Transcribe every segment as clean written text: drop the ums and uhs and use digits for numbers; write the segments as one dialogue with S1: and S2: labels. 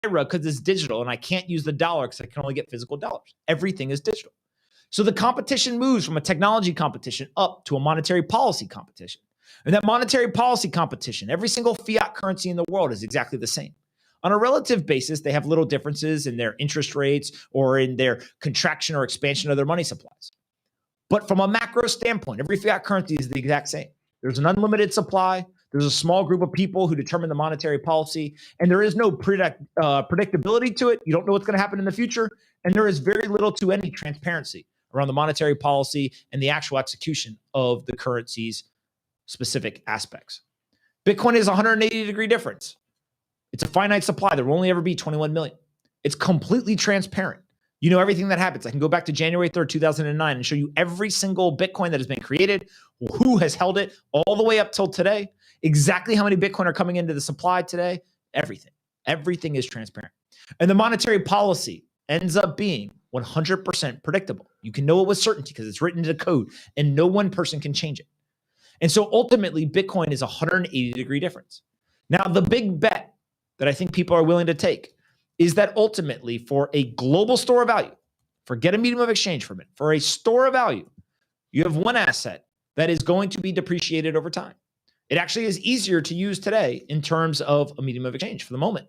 S1: Naira because it's digital, and I can't use the dollar because I can only get physical dollars. Everything is digital. So the competition moves from a technology competition up to a monetary policy competition. And that monetary policy competition, every single fiat currency in the world is exactly the same. On a relative basis, they have little differences in their interest rates or in their contraction or expansion of their money supplies. But from a macro standpoint, every fiat currency is the exact same. There's an unlimited supply. There's a small group of people who determine the monetary policy, and there is no predictability to it. You don't know what's going to happen in the future, and there is very little to any transparency around the monetary policy and the actual execution of the currency's specific aspects. Bitcoin is a 180-degree difference. It's a finite supply. There will only ever be 21 million. It's completely transparent. You know everything that happens. I can go back to January 3rd, 2009 and show you every single Bitcoin that has been created, who has held it all the way up till today, exactly how many Bitcoin are coming into the supply today, everything. Everything is transparent. And the monetary policy ends up being 100% predictable. You can know it with certainty because it's written into code and no one person can change it. And so ultimately, Bitcoin is a 180-degree difference. Now, the big bet that I think people are willing to take is that ultimately for a global store of value, forget a medium of exchange for a minute, for a store of value, you have one asset that is going to be depreciated over time. It actually is easier to use today in terms of a medium of exchange for the moment.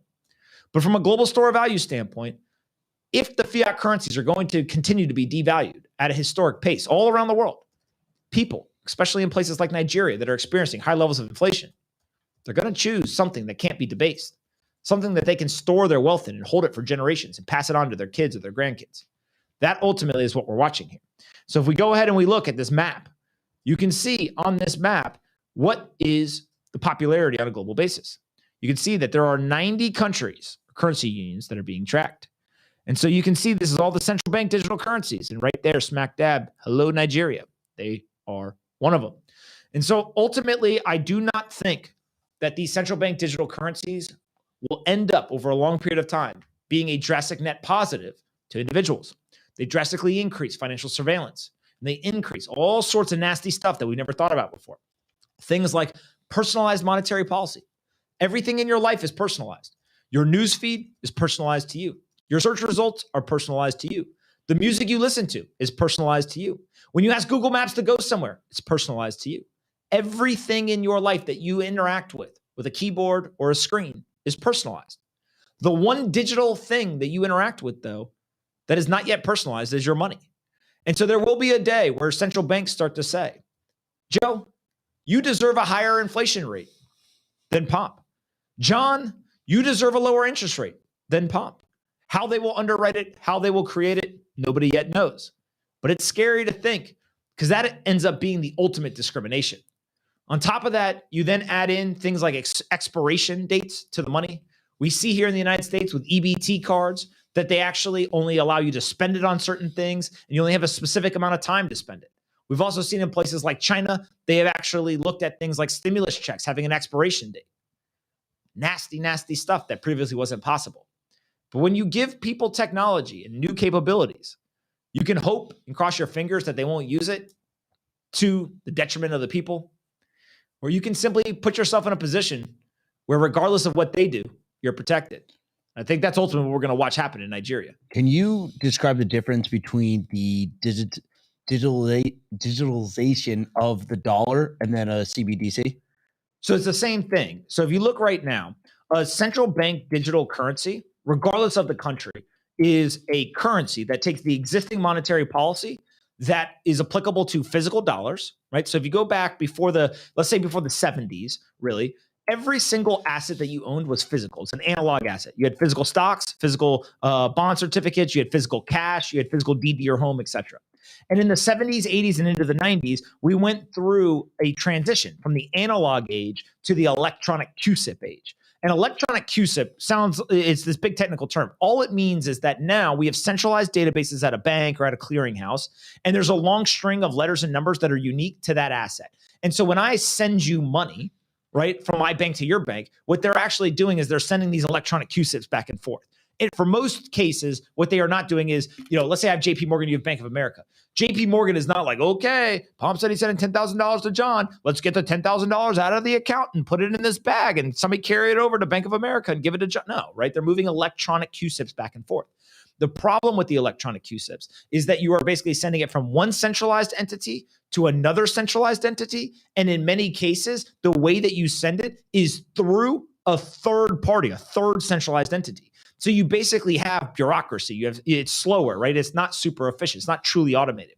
S1: But from a global store of value standpoint, if the fiat currencies are going to continue to be devalued at a historic pace all around the world, people, especially in places like Nigeria that are experiencing high levels of inflation, they're going to choose something that can't be debased, something that they can store their wealth in and hold it for generations and pass it on to their kids or their grandkids. That ultimately is what we're watching here. So if we go ahead and we look at this map, you can see on this map what is the popularity on a global basis. You can see that there are 90 countries, currency unions that are being tracked. And so you can see this is all the central bank digital currencies. And right there, smack dab, hello, Nigeria. They are one of them. And so ultimately, I do not think that these central bank digital currencies will end up over a long period of time being a drastic net positive to individuals. They drastically increase financial surveillance, and they increase all sorts of nasty stuff that we never thought about before. Things like personalized monetary policy. Everything in your life is personalized. Your news feed is personalized to you. Your search results are personalized to you. The music you listen to is personalized to you. When you ask Google Maps to go somewhere, it's personalized to you. Everything in your life that you interact with a keyboard or a screen, is personalized. The one digital thing that you interact with, though, that is not yet personalized is your money. And so there will be a day where central banks start to say, Joe, you deserve a higher inflation rate than Pomp. John, you deserve a lower interest rate than Pomp. How they will underwrite it, how they will create it, nobody yet knows. But it's scary to think because that ends up being the ultimate discrimination. On top of that, you then add in things like expiration dates to the money. We see here in the United States with EBT cards that they actually only allow you to spend it on certain things, and you only have a specific amount of time to spend it. We've also seen in places like China, they have actually looked at things like stimulus checks having an expiration date. Nasty, nasty stuff that previously wasn't possible. But when you give people technology and new capabilities, you can hope and cross your fingers that they won't use it to the detriment of the people, or you can simply put yourself in a position where regardless of what they do, you're protected. I think that's ultimately what we're going to watch happen in Nigeria.
S2: Can you describe the difference between the digitalization of the dollar and then a CBDC?
S1: So it's the same thing. So if you look right now, a central bank digital currency, regardless of the country, is a currency that takes the existing monetary policy that is applicable to physical dollars, right? So if you go back before let's say before the 70s, really, every single asset that you owned was physical. It's an analog asset. You had physical stocks, physical bond certificates, you had physical cash, you had physical deed to your home, etc. And in the 70s, 80s, and into the 90s, we went through a transition from the analog age to the electronic QSIP age. And electronic QSIP it's this big technical term. All it means is that now we have centralized databases at a bank or at a clearinghouse, and there's a long string of letters and numbers that are unique to that asset. And so when I send you money, right, from my bank to your bank, what they're actually doing is they're sending these electronic QSIPs back and forth. For most cases, what they are not doing is, let's say I have JP Morgan, you have Bank of America. JP Morgan is not like, okay, Palm said he's sending $10,000 to John. Let's get the $10,000 out of the account and put it in this bag and somebody carry it over to Bank of America and give it to John. No, right? They're moving electronic QSIPs back and forth. The problem with the electronic QSIPs is that you are basically sending it from one centralized entity to another centralized entity. And in many cases, the way that you send it is through a third party, a third centralized entity. So you basically have bureaucracy. It's slower, right? It's not super efficient. It's not truly automated.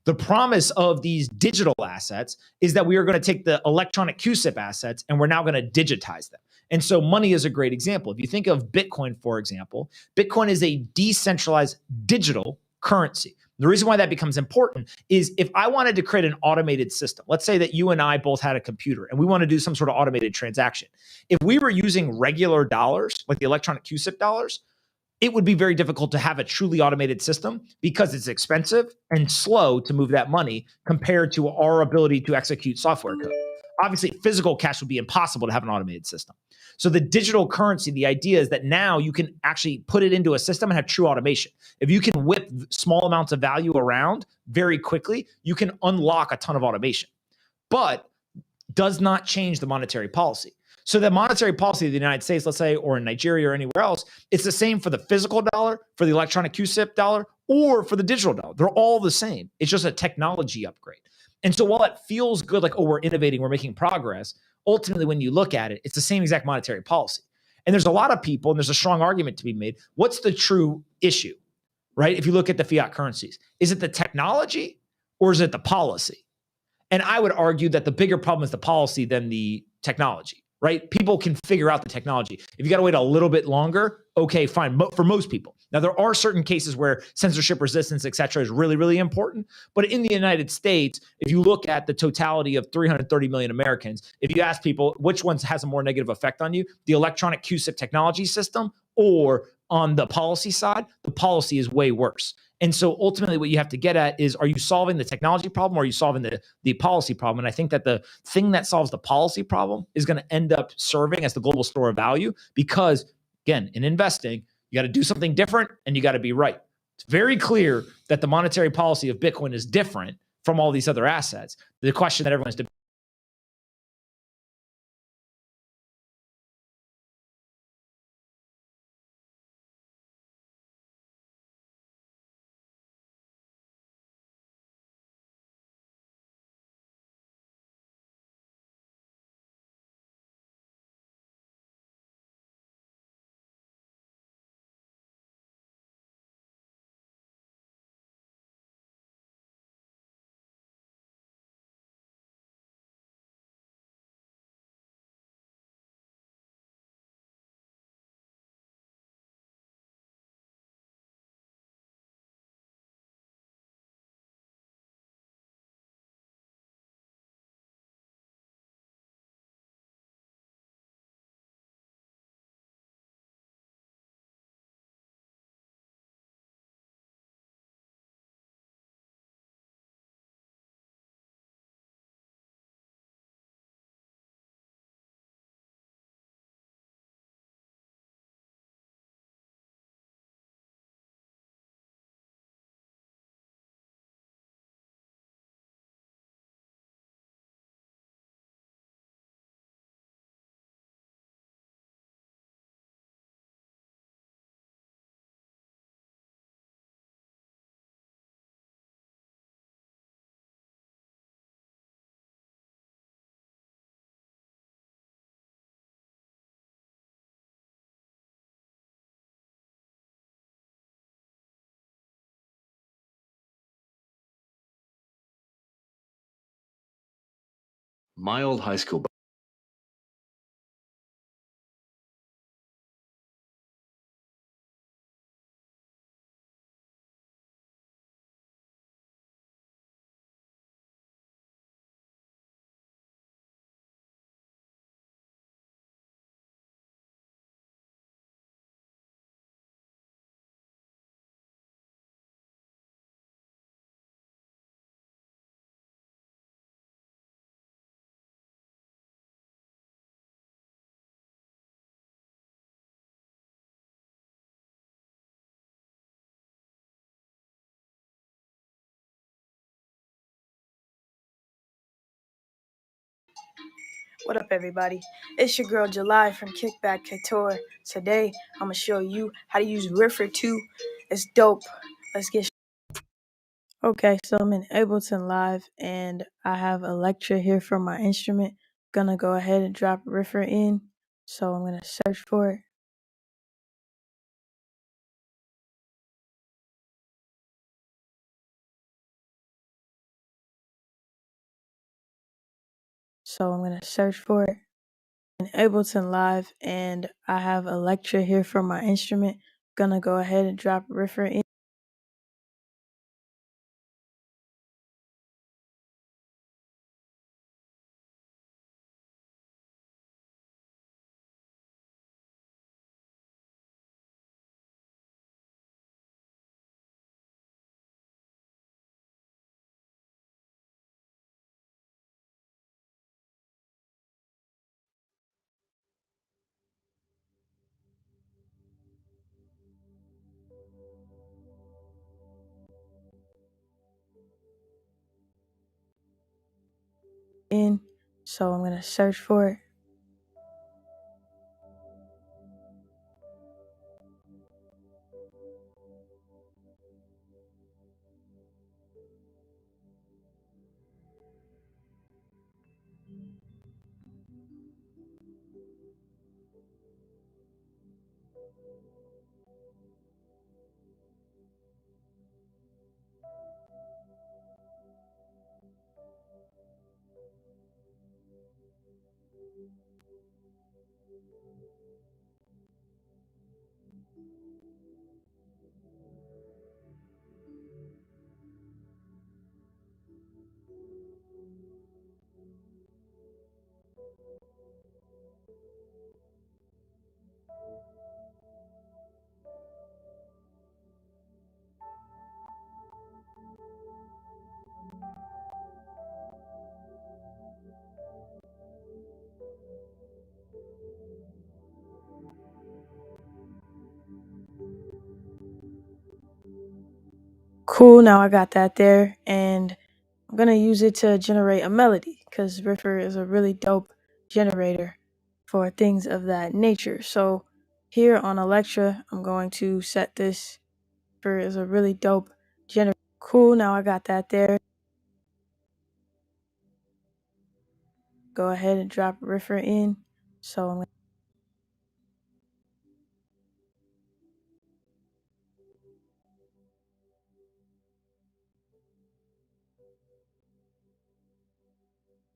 S1: The promise of these digital assets is that we are going to take the electronic QSIP assets and we're now going to digitize them. And so money is a great example. If you think of Bitcoin, for example, Bitcoin is a decentralized digital currency. The reason why that becomes important is if I wanted to create an automated system, let's say that you and I both had a computer and we want to do some sort of automated transaction. If we were using regular dollars, like the electronic QSIP dollars, it would be very difficult to have a truly automated system because it's expensive and slow to move that money compared to our ability to execute software code. Obviously, physical cash would be impossible to have an automated system. So the digital currency, the idea is that now you can actually put it into a system and have true automation. If you can whip small amounts of value around very quickly, you can unlock a ton of automation, but does not change the monetary policy. So the monetary policy of the United States, let's say, or in Nigeria or anywhere else, it's the same for the physical dollar, for the electronic QSIP dollar, or for the digital dollar. They're all the same. It's just a technology upgrade. And so while it feels good, like, oh, we're innovating, we're making progress, ultimately, when you look at it, it's the same exact monetary policy. And there's a lot of people, and there's a strong argument to be made. What's the true issue, right? If you look at the fiat currencies, is it the technology or is it the policy? And I would argue that the bigger problem is the policy than the technology, right? People can figure out the technology. If you got to wait a little bit longer, okay, fine, for most people. Now, there are certain cases where censorship resistance, et cetera, is really, really important. But in the United States, if you look at the totality of 330 million Americans, if you ask people which ones has a more negative effect on you, the electronic QSIP technology system or on the policy side, the policy is way worse. And so ultimately what you have to get at is, are you solving the technology problem or are you solving the policy problem? And I think that the thing that solves the policy problem is going to end up serving as the global store of value because, again, in investing, you got to do something different and you got to be right. It's very clear that the monetary policy of Bitcoin is different from all these other assets. The question that everyone's debating.
S3: My old high school
S4: What up, everybody? It's your girl July from Kickback Couture. Today, I'm gonna show you how to use Riffer 2. It's dope. Let's get. Okay, so I'm in Ableton Live, and I have Electra here for my instrument. Gonna go ahead and drop Riffer in. So I'm gonna search for it. In Ableton Live, and I have Electra here for my instrument. Gonna go ahead and drop Riffer in. So I'm gonna search for it. Cool, now I got that there, and I'm gonna use it to generate a melody because Riffer is a really dope generator for things of that nature. So here on Electra, I'm going to set this for is a really dope generator. Cool, now I got that there. Go ahead and drop Riffer in. So I'm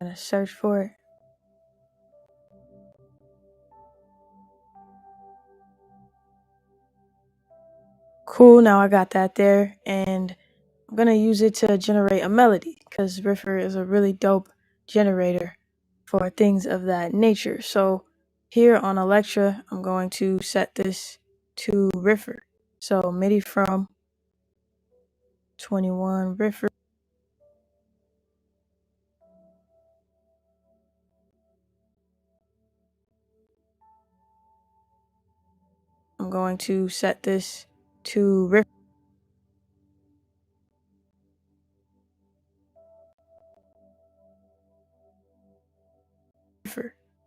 S4: gonna search for it. Cool, now I got that there, and I'm gonna use it to generate a melody because Riffer is a really dope generator for things of that nature. So here on Electra, I'm going to set this to Riffer. So MIDI from 21 Riffer. I'm going to set this to Riffer.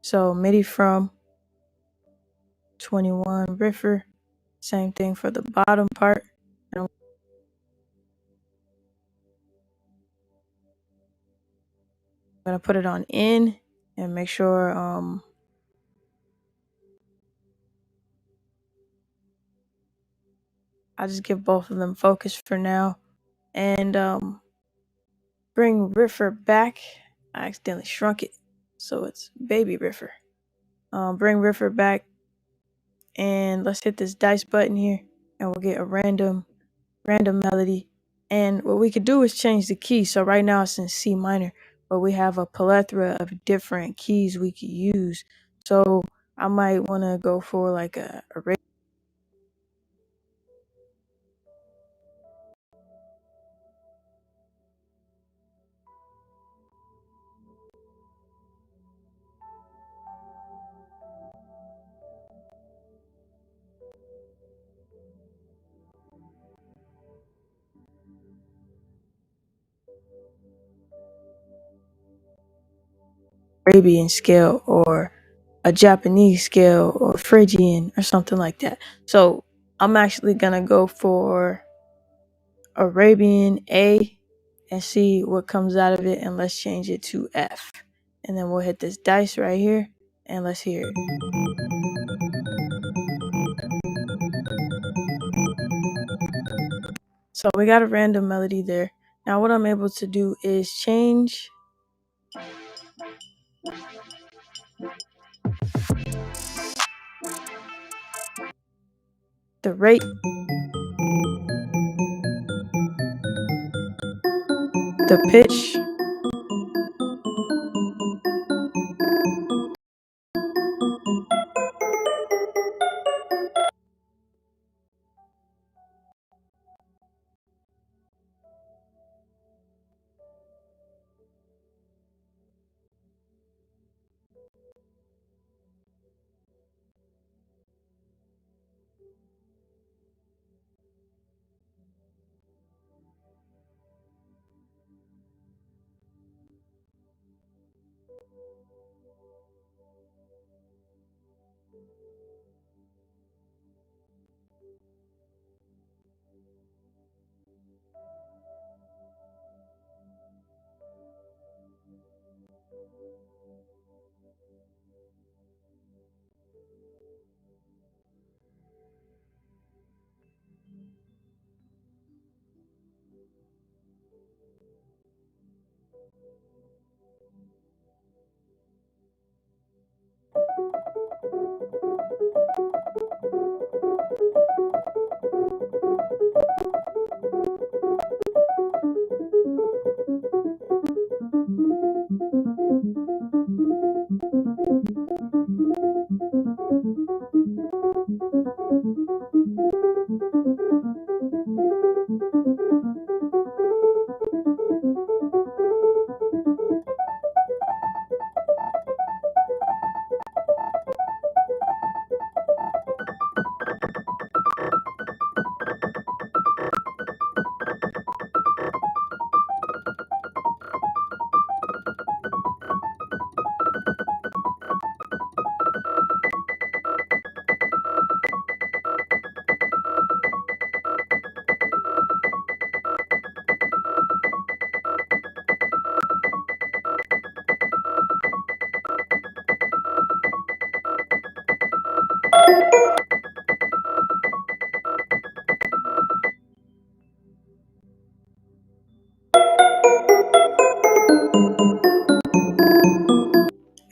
S4: So MIDI from 21 Riffer. Same thing for the bottom part. And I'm gonna put it on in and make sure I'll just give both of them focus for now. And bring Riffer back. I accidentally shrunk it, so it's baby Riffer. Bring Riffer back, and let's hit this dice button here, and we'll get a random melody. And what we could do is change the key. So right now it's in C minor, but we have a plethora of different keys we could use. So I might want to go for like a Arabian scale or a Japanese scale or Phrygian or something like that. So I'm actually gonna go for Arabian A and see what comes out of it, and let's change it to F. And then we'll hit this dice right here and let's hear it. So we got a random melody there. Now what I'm able to do is change the rate, the pitch,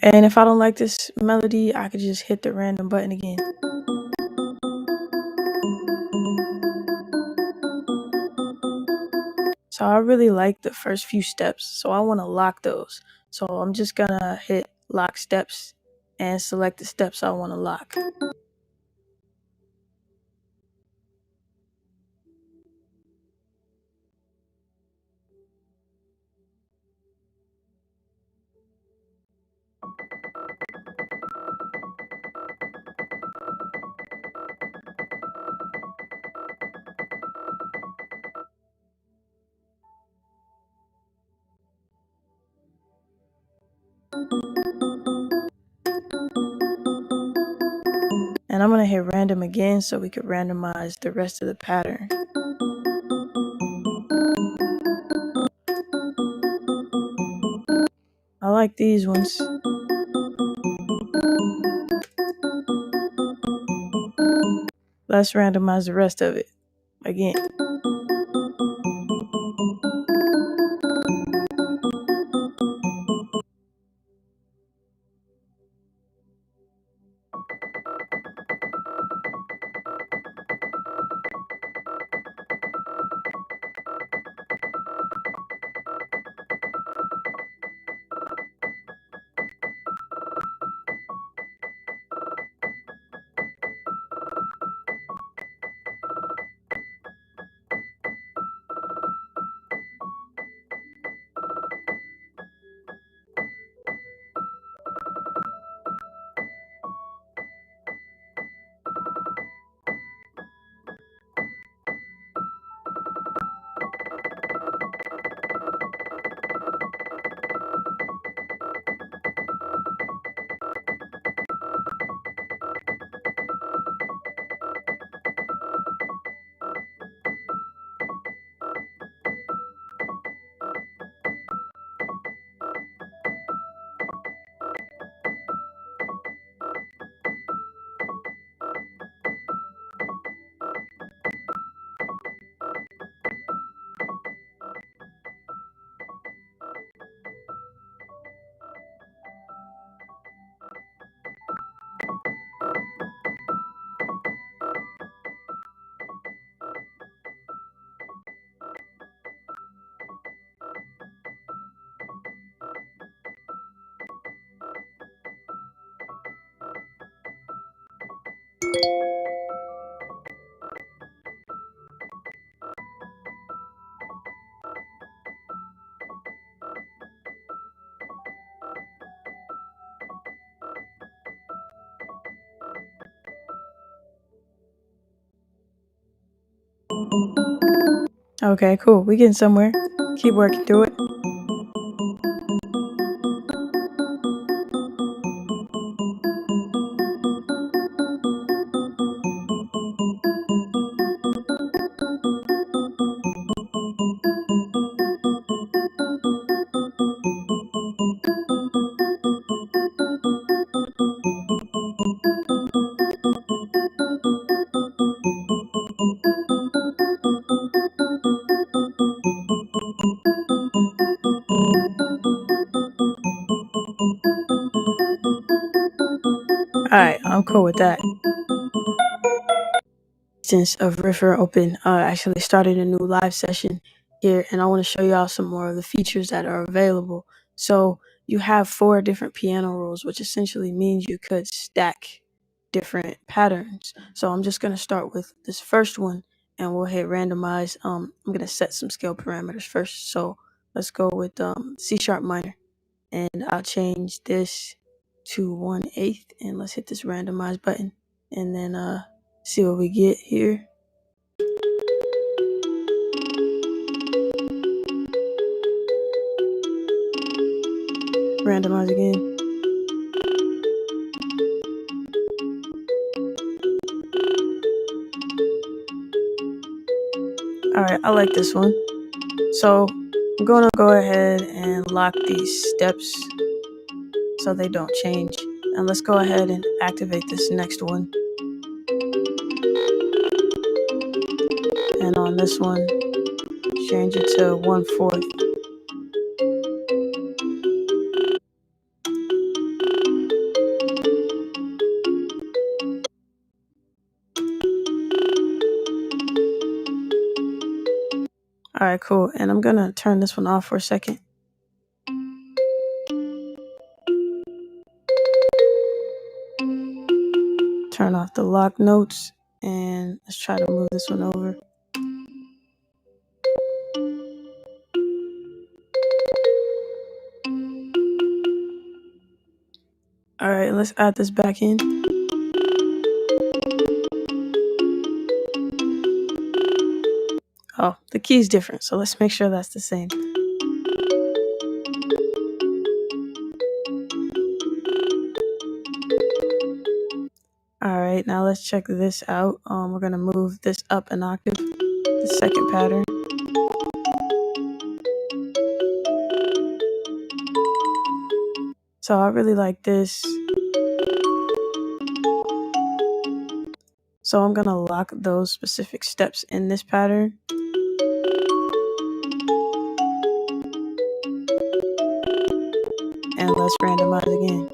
S4: and if I don't like this melody, I could just hit the random button again. So I really like the first few steps, so I want to lock those. So I'm just gonna hit lock steps and select the steps I want to lock. And I'm gonna hit random again so we could randomize the rest of the pattern. I like these ones. Let's randomize the rest of it again. Okay, cool. We getting somewhere. Keep working through it. Alright, I'm cool with that. Since of Riffer Open actually started a new live session here, and I want to show y'all some more of the features that are available. So you have 4 different piano rolls, which essentially means you could stack different patterns. So I'm just going to start with this first one, and we'll hit randomize. I'm going to set some scale parameters first. So let's go with C sharp minor, and I'll change this to 1/8, and let's hit this randomize button, and then see what we get here. Randomize again. Alright, I like this one. So I'm gonna go ahead and lock these steps so they don't change. And let's go ahead and activate this next one. And on this one, change it to 1/4. Alright, cool. And I'm gonna turn this one off for a second. Turn off the lock notes, and let's try to move this one over. Alright, let's add this back in. Oh, the key is different, so let's make sure that's the same. Alright, now let's check this out. We're gonna move this up an octave, the second pattern. So I really like this. So I'm gonna lock those specific steps in this pattern. And let's randomize again.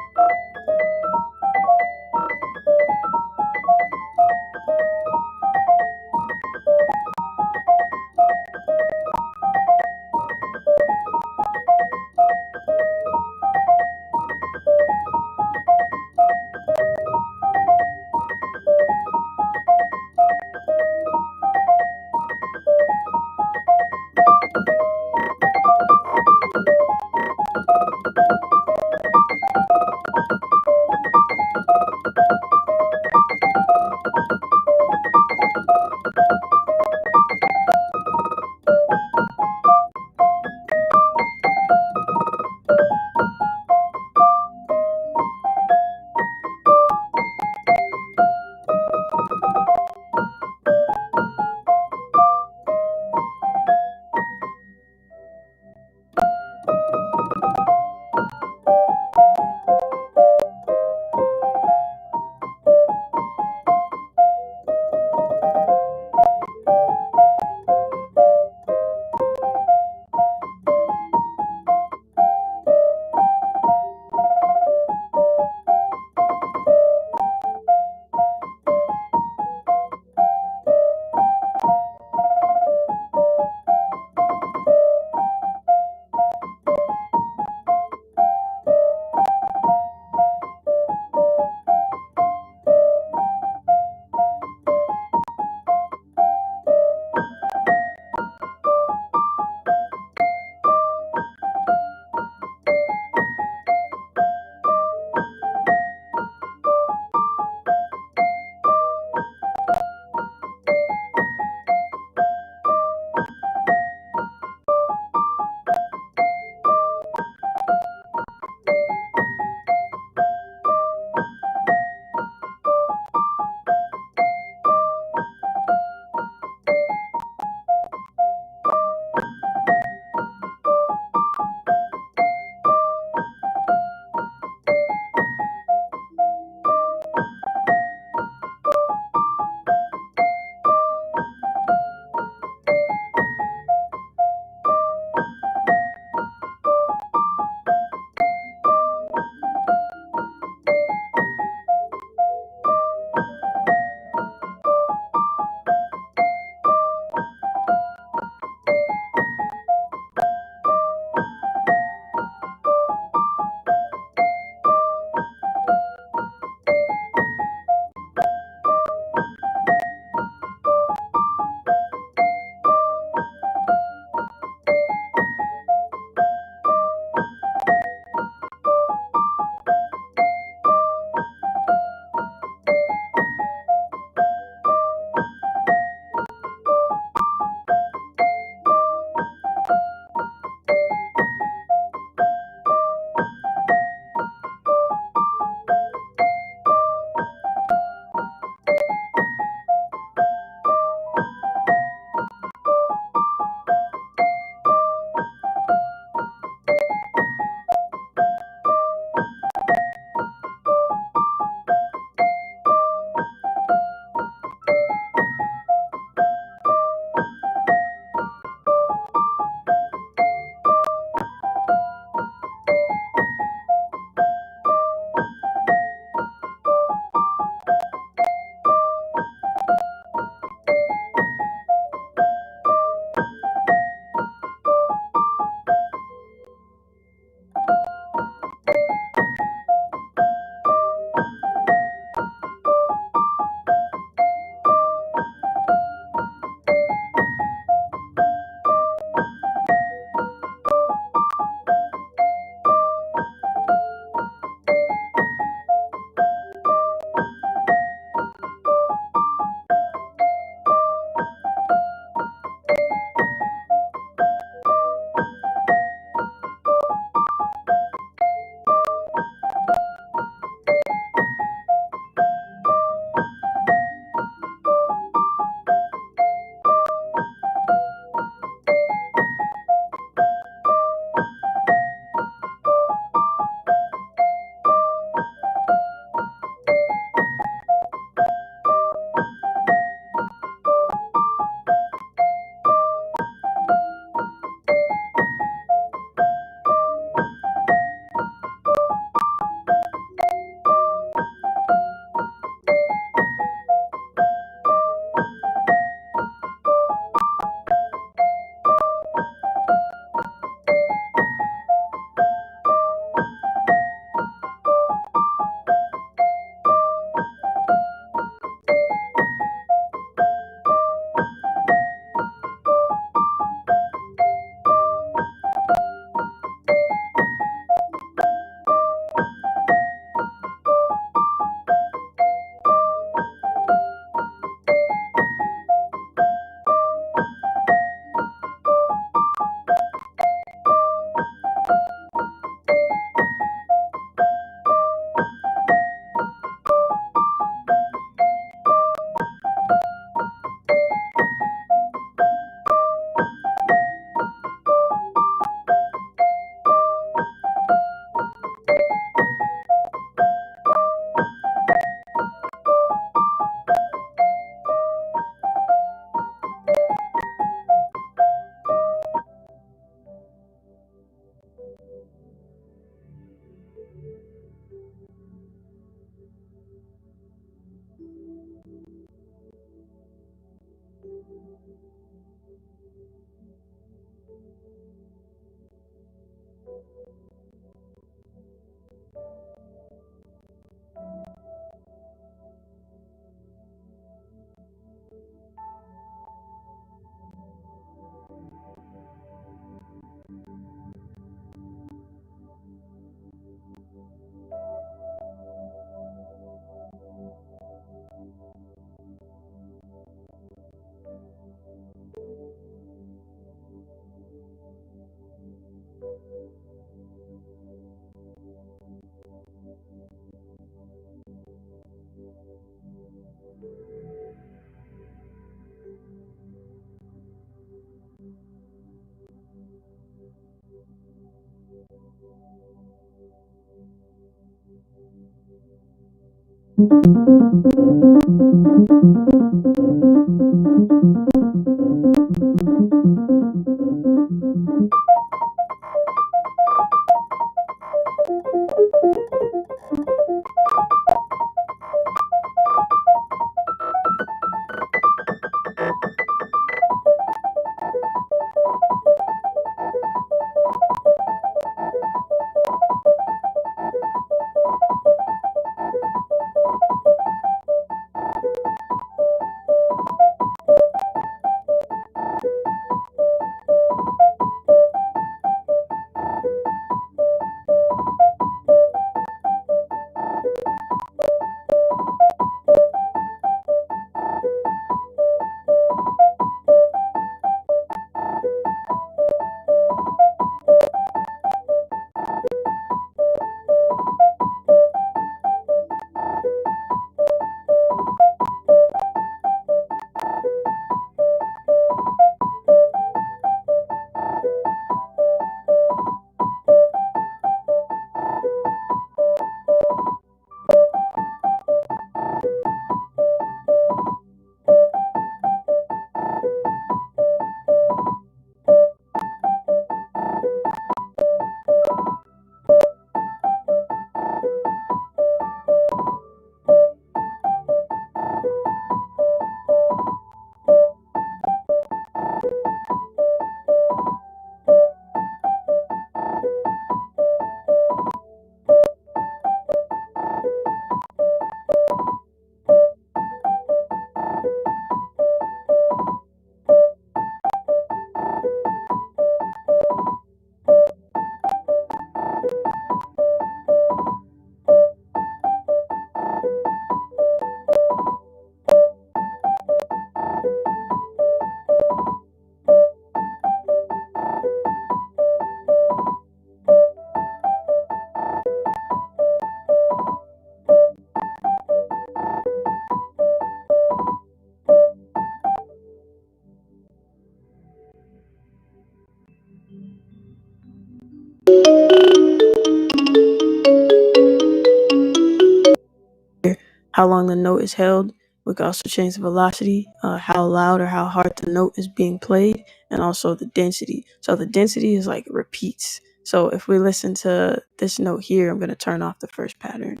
S4: How long the note is held. We can also change the velocity, how loud or how hard the note is being played, and also the density. So the density is like repeats. So if we listen to this note here, I'm going to turn off the first pattern.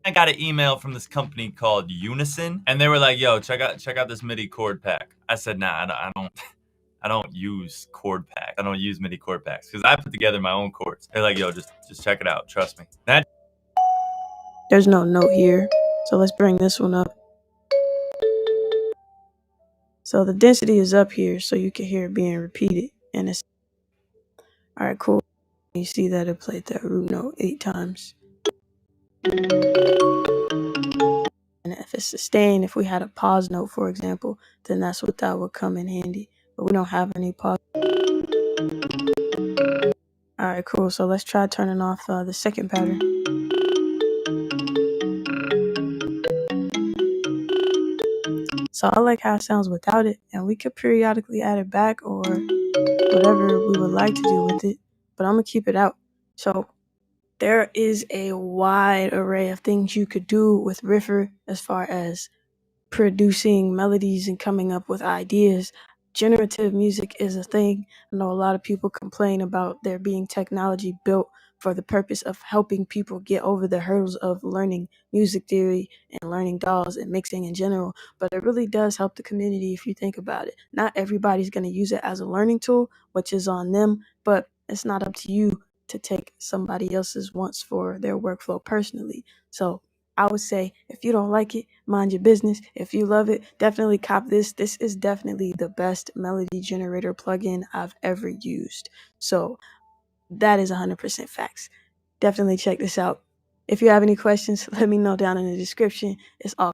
S5: I got an email from this company called Unison, and they were like, "Yo, check out this MIDI chord pack." I said, "Nah, I don't use chord packs. I don't use MIDI chord packs because I put together my own chords." They're like, "Yo, just check it out. Trust me."
S4: There's no note here, so let's bring this one up. So the density is up here, so you can hear it being repeated, and it's all right. Cool. You see that it played that root note 8 times. And if it's sustained, if we had a pause note, for example, then that's what that would come in handy. But we don't have any pause. All right, cool. So let's try turning off the second pattern. So I like how it sounds without it, and we could periodically add it back or whatever we would like to do with it, but I'm gonna keep it out. So there is a wide array of things you could do with Riffer as far as producing melodies and coming up with ideas. Generative music is a thing. I know a lot of people complain about there being technology built for the purpose of helping people get over the hurdles of learning music theory and learning DAWs and mixing in general, but it really does help the community if you think about it. Not everybody's going to use it as a learning tool, which is on them, but it's not up to you to take somebody else's wants for their workflow personally. So I would say if you don't like it, mind your business. If you love it, definitely cop this. This is definitely the best melody generator plugin I've ever used. So that is 100% facts. Definitely check this out. If you have any questions, let me know down in the description. It's all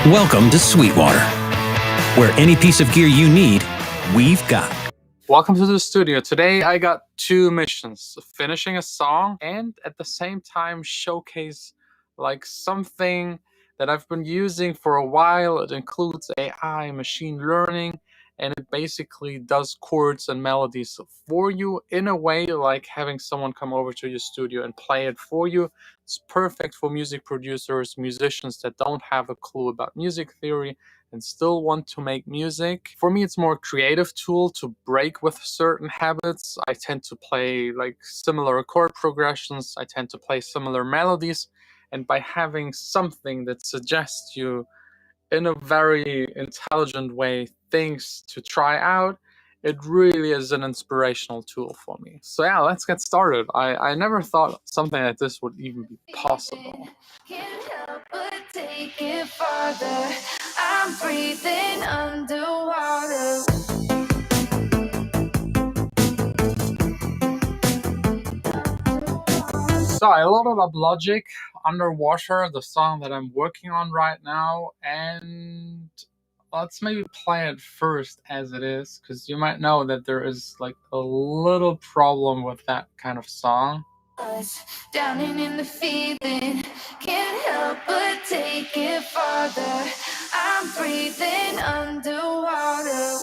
S6: Welcome to Sweetwater, where any piece of gear you need, we've got.
S7: Welcome to the studio. Today I got two missions: finishing a song and at the same time showcase like something that I've been using for a while. It includes AI, machine learning, and it basically does chords and melodies for you in a way like having someone come over to your studio and play it for you. It's perfect for music producers, musicians that don't have a clue about music theory and still want to make music. For me, it's more a creative tool to break with certain habits. I tend to play like similar chord progressions. I tend to play similar melodies. And by having something that suggests you in a very intelligent way things to try out, it really is an inspirational tool for me. So yeah, let's get started. I never thought something like this would even be possible.
S8: Can't help but take it farther. I'm breathing underwater.
S7: So I loaded up Logic Underwater, the song that I'm working on right now, and let's maybe play it first as it is, because you might know that there is like a little problem with that kind of song.
S8: Drowning in the feeling, can't help but take it farther. I'm breathing underwater.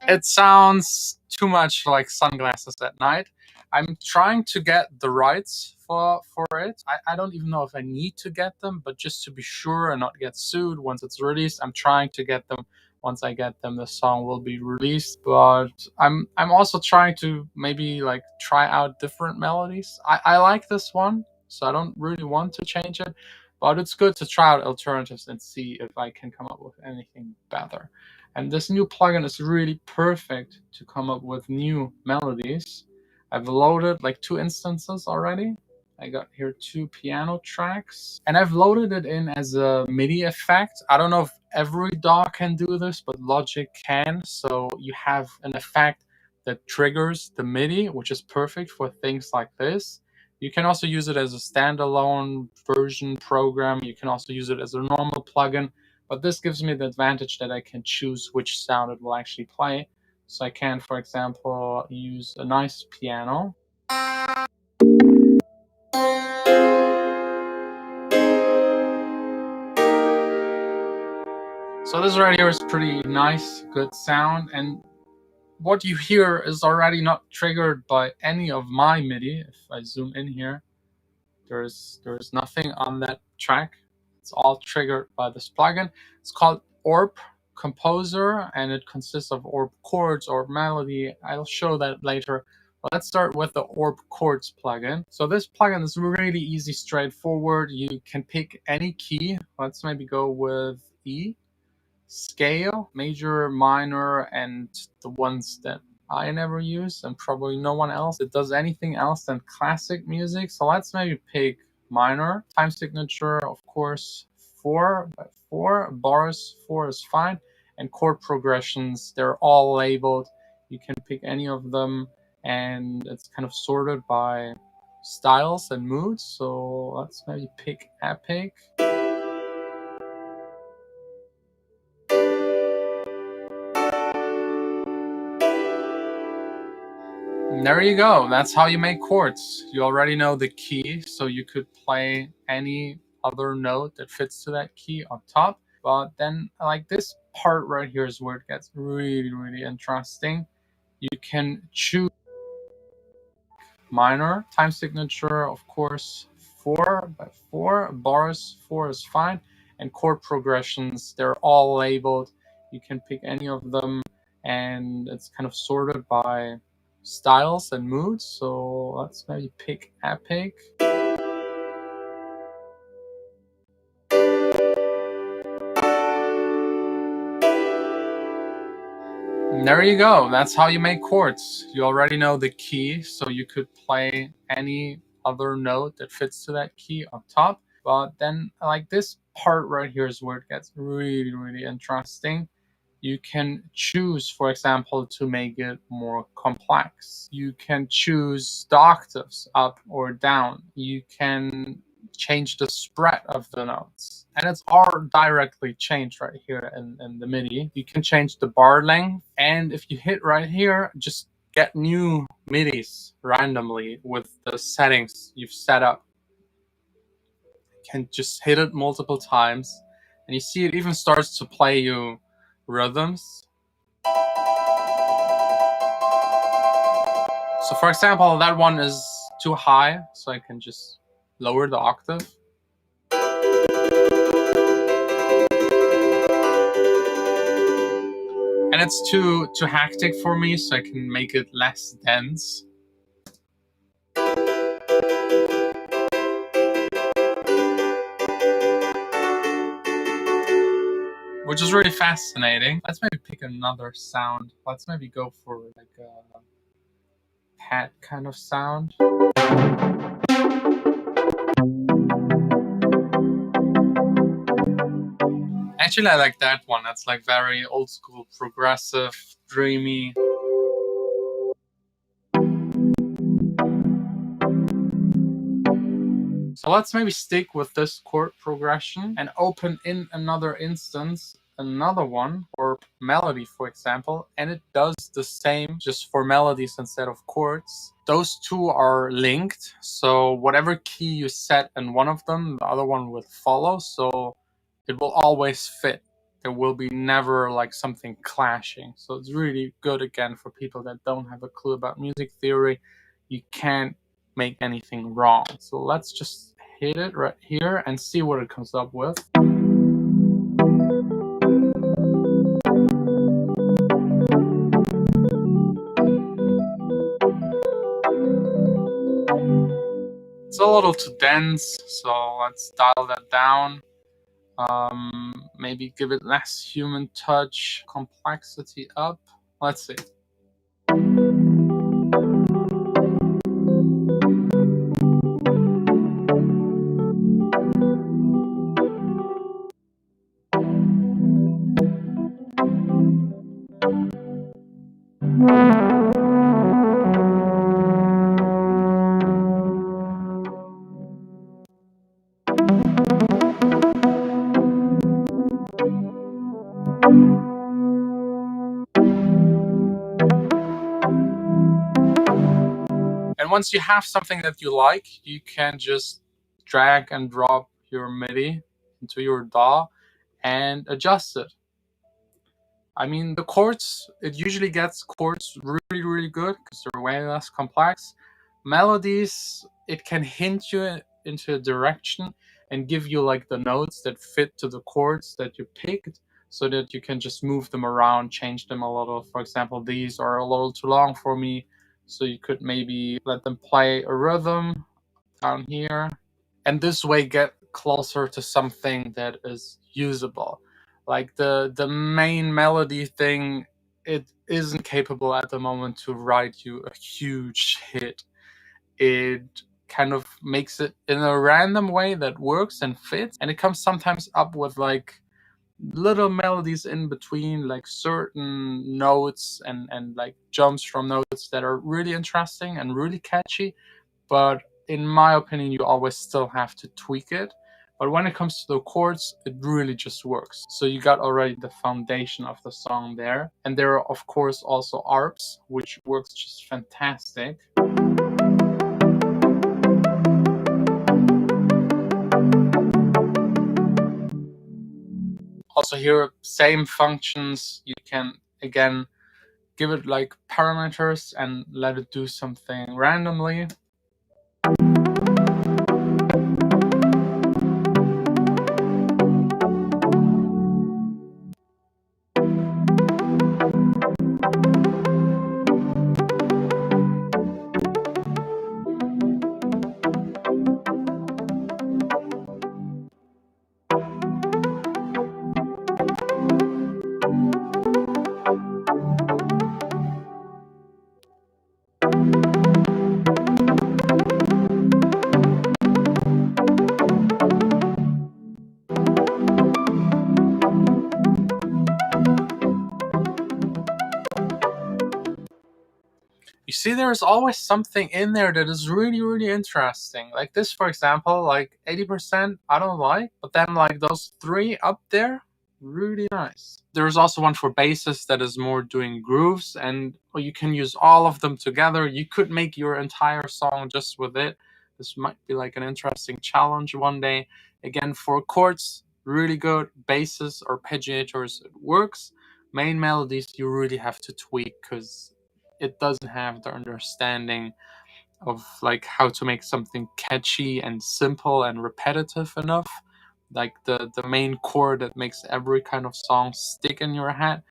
S7: It sounds too much like Sunglasses at Night. I'm trying to get the rights for it. I don't even know if I need to get them, but just to be sure and not get sued once it's released, I'm trying to get them. Once I get them, the song will be released. But I'm also trying to maybe like try out different melodies. I like this one, so I don't really want to change it. But it's good to try out alternatives and see if I can come up with anything better. And this new plugin is really perfect to come up with new melodies. I've loaded like 2 instances already. I got here 2 piano tracks, and I've loaded it in as a MIDI effect. I don't know if every DAW can do this, but Logic can. So you have an effect that triggers the MIDI, which is perfect for things like this. You can also use it as a standalone version program. You can also use it as a normal plugin. But this gives me the advantage that I can choose which sound it will actually play. So I can, for example, use a nice piano. So this right here is pretty nice, good sound. And what you hear is already not triggered by any of my MIDI. If I zoom in here, there's nothing on that track. It's all triggered by this plugin. It's called Orb Composer, and it consists of Orb chords or melody. I'll show that later. But let's start with the Orb Chords plugin. So this plugin is really easy, straightforward. You can pick any key. Let's maybe go with E. Scale, major, minor, and the ones that I never use, and probably no one else that does anything else than classic music. So let's maybe pick minor. Time signature, of course, 4/4. Bars, 4 is fine. And chord progressions, they're all labeled. You can pick any of them, and it's kind of sorted by styles and moods. So let's maybe pick epic. And there you go. That's how you make chords. You already know the key, so you could play any other note that fits to that key on top. But then like this part right here is where it gets really, really interesting. You can choose minor. Time signature, of course, 4/4. Bars, 4 is fine. And chord progressions, they're all labeled. You can pick any of them, and it's kind of sorted by styles and moods. So let's maybe pick epic. And there you go. That's how you make chords. You already know the key, so you could play any other note that fits to that key on top. But then like this part right here is where it gets really, really interesting. You can choose, for example, to make it more complex. You can choose the octaves up or down. You can change the spread of the notes. And it's all directly changed right here in the MIDI. You can change the bar length. And if you hit right here, just get new MIDIs randomly with the settings you've set up. You can just hit it multiple times. And you see it even starts to play you rhythms. So for example, that one is too high, so I can just lower the octave. And it's too hectic for me, so I can make it less dense. Which is really fascinating. Let's maybe pick another sound. Let's maybe go for like a pad kind of sound. Actually, I like that one. That's like very old school, progressive, dreamy. So let's maybe stick with this chord progression and open in another instance, another one, or melody, for example, and it does the same, just for melodies instead of chords. Those two are linked, so whatever key you set in one of them, the other one will follow, so it will always fit. There will be never like something clashing. So it's really good, again, for people that don't have a clue about music theory. You can't make anything wrong. So let's just hit it right here and see what it comes up with. It's a little too dense, so let's dial that down. Maybe give it less human touch, complexity up. Let's see. And once you have something that you like, you can just drag and drop your MIDI into your DAW and adjust it. I mean, the chords, it usually gets chords really, really good because they're way less complex. Melodies, it can hint you into a direction and give you like the notes that fit to the chords that you picked, so that you can just move them around, change them a little. For example, these are a little too long for me, so you could maybe let them play a rhythm down here, and this way get closer to something that is usable. Like the main melody thing, it isn't capable at the moment to write you a huge hit. It kind of makes it in a random way that works and fits, and it comes sometimes up with like little melodies in between, like certain notes and like jumps from notes that are really interesting and really catchy. But in my opinion, you always still have to tweak it. But when it comes to the chords, it really just works. So you got already the foundation of the song there. And there are, of course, also ARPs, which works just fantastic. Also here, same functions. You can, again, give it like parameters and let it do something randomly. see there's always something in there that is really, really interesting. Like this, for example, like 80% I don't like, but then like those 3 up there, really nice. There's also one for basses that is more doing grooves, and you can use all of them together. You could make your entire song just with it. This might be like an interesting challenge one day. Again, for chords, really good. Basses or arpeggiators, it works. Main melodies, you really have to tweak because it doesn't have the understanding of like how to make something catchy and simple and repetitive enough. Like the main chord that makes every kind of song stick in your head,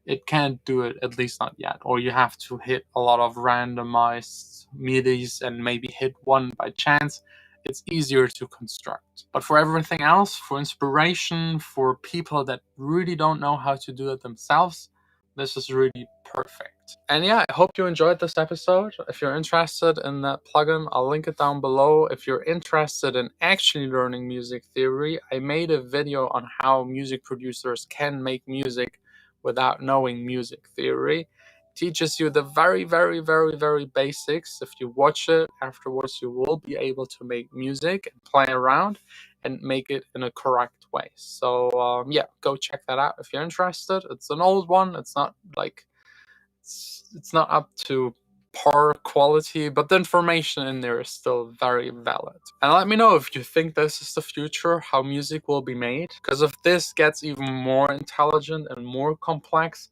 S7: it can't do it, at least not yet. Or you have to hit a lot of randomized midis and maybe hit one by chance. It's easier to construct. But for everything else, for inspiration, for people that really don't know how to do it themselves, this is really perfect. And yeah, I hope you enjoyed this episode. If you're interested in that plugin, I'll link it down below. If you're interested in actually learning music theory, I made a video on how music producers can make music without knowing music theory. Teaches you the very, very, very, very basics. If you watch it afterwards, you will be able to make music and play around and make it in a correct way. So yeah, go check that out if you're interested. It's an old one. It's not like it's not up to par quality, but the information in there is still very valid. And let me know if you think this is the future, how music will be made. Because if this gets even more intelligent and more complex,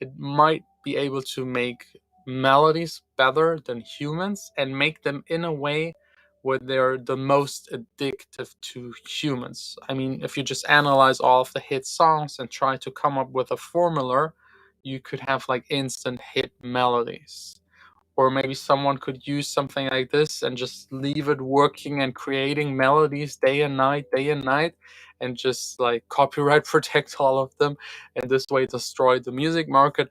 S7: it might be able to make melodies better than humans and make them in a way where they're the most addictive to humans. I mean, if you just analyze all of the hit songs and try to come up with a formula, you could have like instant hit melodies. Or maybe someone could use something like this and just leave it working and creating melodies day and night, and just like copyright protect all of them, and this way destroy the music market.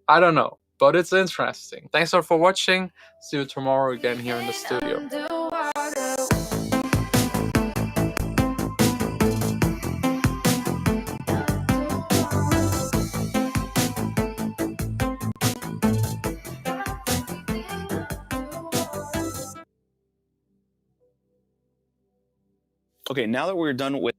S7: I don't know, but it's interesting. Thanks all for watching. See you tomorrow again here in the studio.
S9: Okay, now that we're done with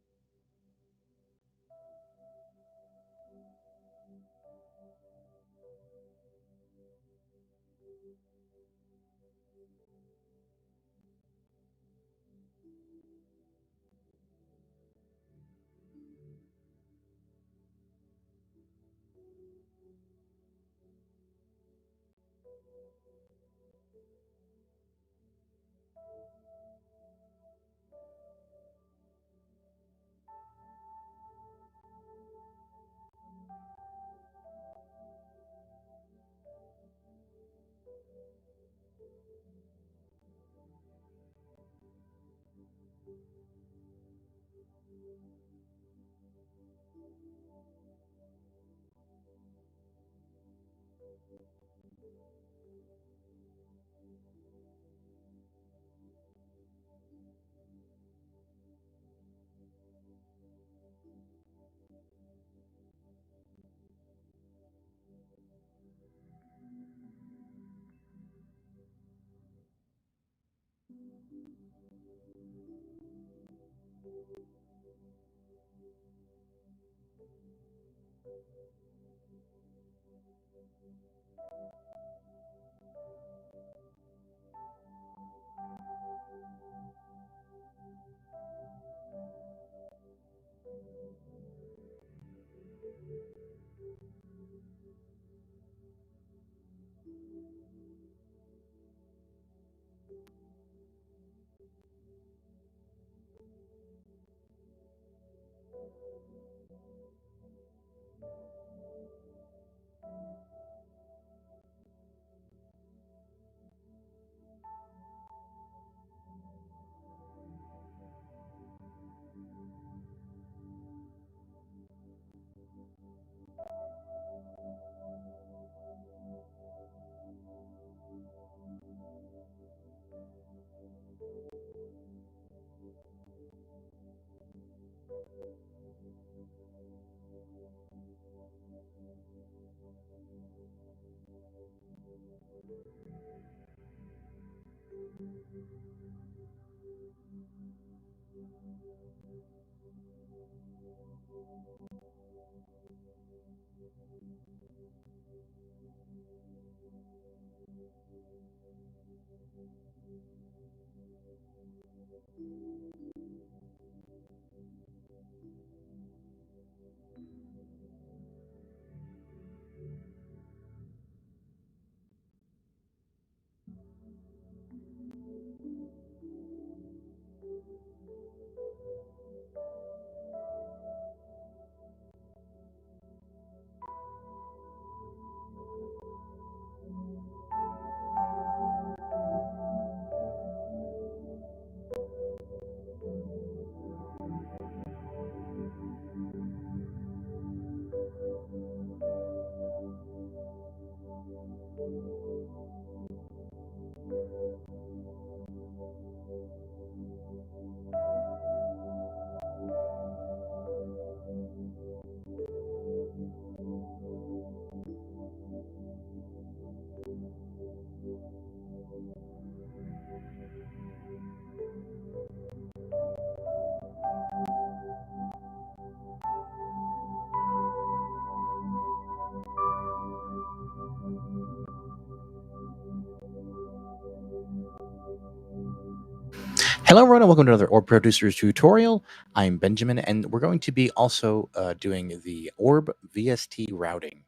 S2: Hello everyone and welcome to another Orb Producers tutorial. I'm Benjamin and we're going to be also doing the Orb VST routing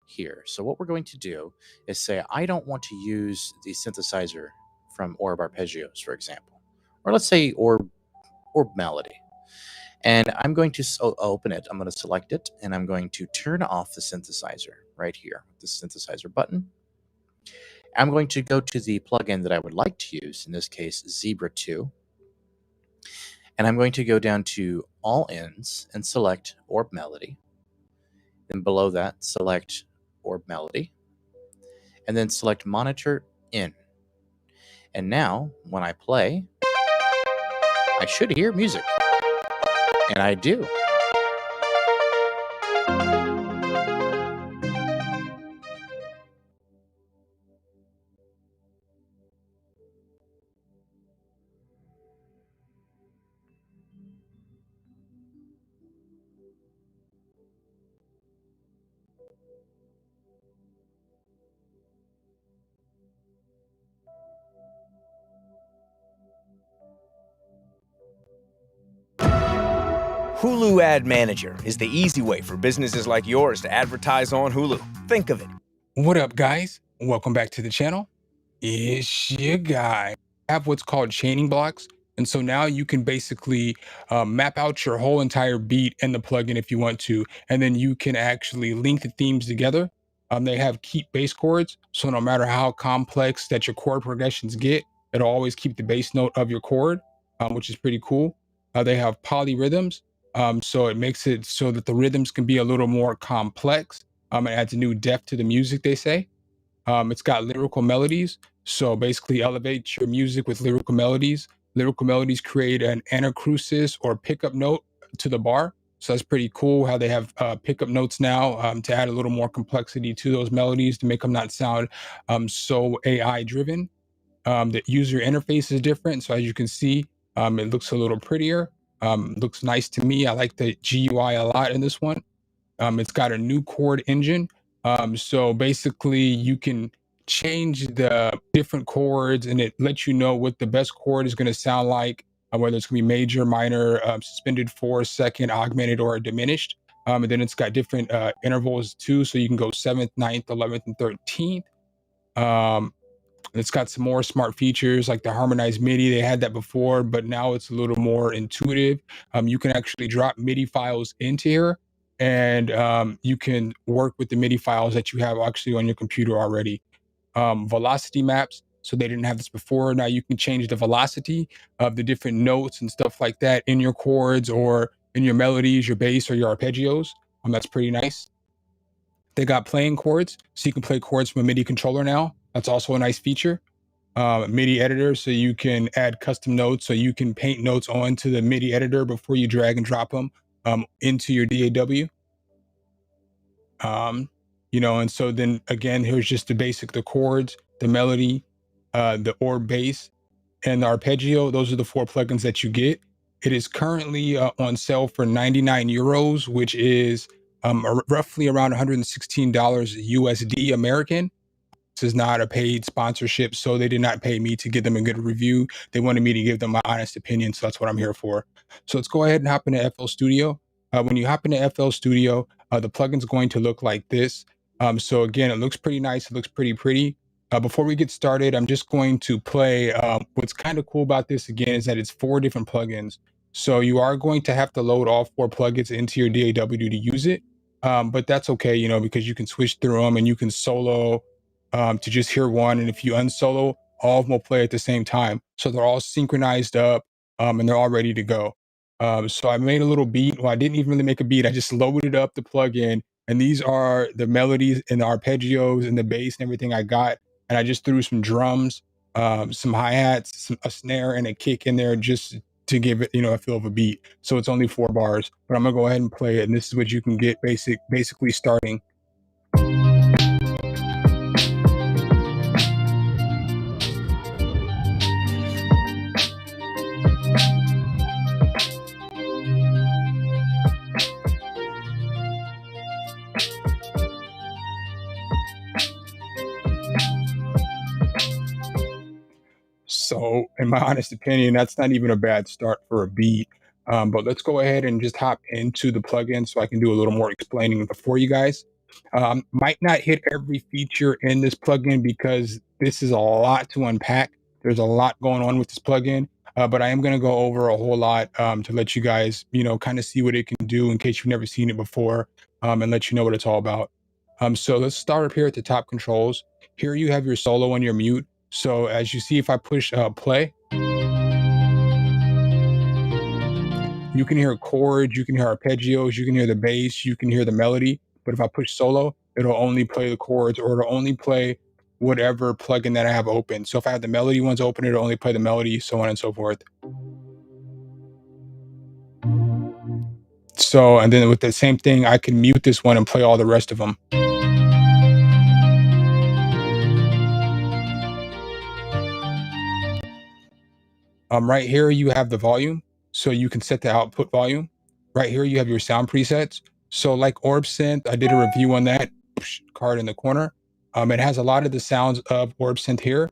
S2: here. So what we're going to do is say I don't want to use the synthesizer from Orb Arpeggios, for example. Or let's say Orb Melody. And I'm going to open it, I'm going to select it, and I'm going to turn off the synthesizer right here with the synthesizer button. I'm going to go to the plugin that I would like to use, in this case Zebra 2. And I'm going to go down to all ends and select Orb Melody. Then below that, select Orb Melody. And then select Monitor In. And now, when I play, I should hear music. And I do.
S9: Hulu Ad Manager is the easy way for businesses like yours to advertise on Hulu. Think of it.
S10: What up, guys? Welcome back to the channel. It's your guy. I have what's called chaining blocks. And so now you can basically map out your whole entire beat in the plugin if you want to. And then you can actually link the themes together. They have keep bass chords. So no matter how complex that your chord progressions get, it'll always keep the bass note of your chord, which is pretty cool. They have polyrhythms. So it makes it so that the rhythms can be a little more complex. It adds a new depth to the music, they say. It's got lyrical melodies. So basically elevate your music with lyrical melodies. Lyrical melodies create an anacrusis or pickup note to the bar. So that's pretty cool how they have pickup notes now to add a little more complexity to those melodies to make them not sound so AI driven. The user interface is different. So as you can see, it looks a little prettier. Looks nice to me. I like the GUI a lot in this one. It's got a new chord engine. So basically you can change the different chords and it lets you know what the best chord is going to sound like, whether it's going to be major, minor, suspended 4, second, augmented, or diminished. And then it's got different intervals too. So you can go 7th, 9th, 11th, and 13th. It's got some more smart features like the harmonized MIDI. They had that before, but now it's a little more intuitive. You can actually drop MIDI files into here and you can work with the MIDI files that you have actually on your computer already. Velocity maps. So they didn't have this before. Now you can change the velocity of the different notes and stuff like that in your chords or in your melodies, your bass, or your arpeggios. That's pretty nice. They got playing chords, so you can play chords from a MIDI controller now. That's also a nice feature. MIDI editor, so you can add custom notes, so you can paint notes onto the MIDI editor before you drag and drop them into your DAW. You know, and so then again, here's just the basic, the chords, the melody, the Orb bass, and the arpeggio. Those are the 4 plugins that you get. It is currently on sale for 99 euros, which is roughly around $116 USD American. This is not a paid sponsorship, so they did not pay me to give them a good review. They wanted me to give them my honest opinion, so that's what I'm here for. So let's go ahead and hop into FL Studio. When you hop into FL Studio, the plugin's going to look like this. So again, it looks pretty nice. It looks pretty. Before we get started, I'm just going to play. What's kind of cool about this, again, is that it's 4 different plugins. So you are going to have to load all 4 plugins into your DAW to use it. But that's okay, you know, because you can switch through them and you can solo to just hear one. And if you unsolo, all of them will play at the same time. So they're all synchronized up and they're all ready to go. So I made a little beat. Well, I didn't even really make a beat. I just loaded up the plugin. And these are the melodies and the arpeggios and the bass and everything I got. And I just threw some drums, some hi-hats, a snare and a kick in there just to give it, you know, a feel of a beat. So it's only 4 bars, but I'm gonna go ahead and play it. And this is what you can get basically starting. So in my honest opinion, that's not even a bad start for a beat. But let's go ahead and just hop into the plugin so I can do a little more explaining for you guys. Might not hit every feature in this plugin because this is a lot to unpack. There's a lot going on with this plugin, but I am going to go over a whole lot to let you guys, you know, kind of see what it can do in case you've never seen it before, and let you know what it's all about. So let's start up here at the top controls. Here you have your solo and your mute. So as you see, if I push play, you can hear chords, you can hear arpeggios, you can hear the bass, you can hear the melody. But if I push solo, it'll only play the chords, or it'll only play whatever plugin that I have open. So if I have the melody ones open, it'll only play the melody, so on and so forth. So, and then with the same thing, I can mute this one and play all the rest of them. Right here, you have the volume, so you can set the output volume. Right here, you have your sound presets. So like Orb Synth, I did a review on that card in the corner. It has a lot of the sounds of Orb Synth here.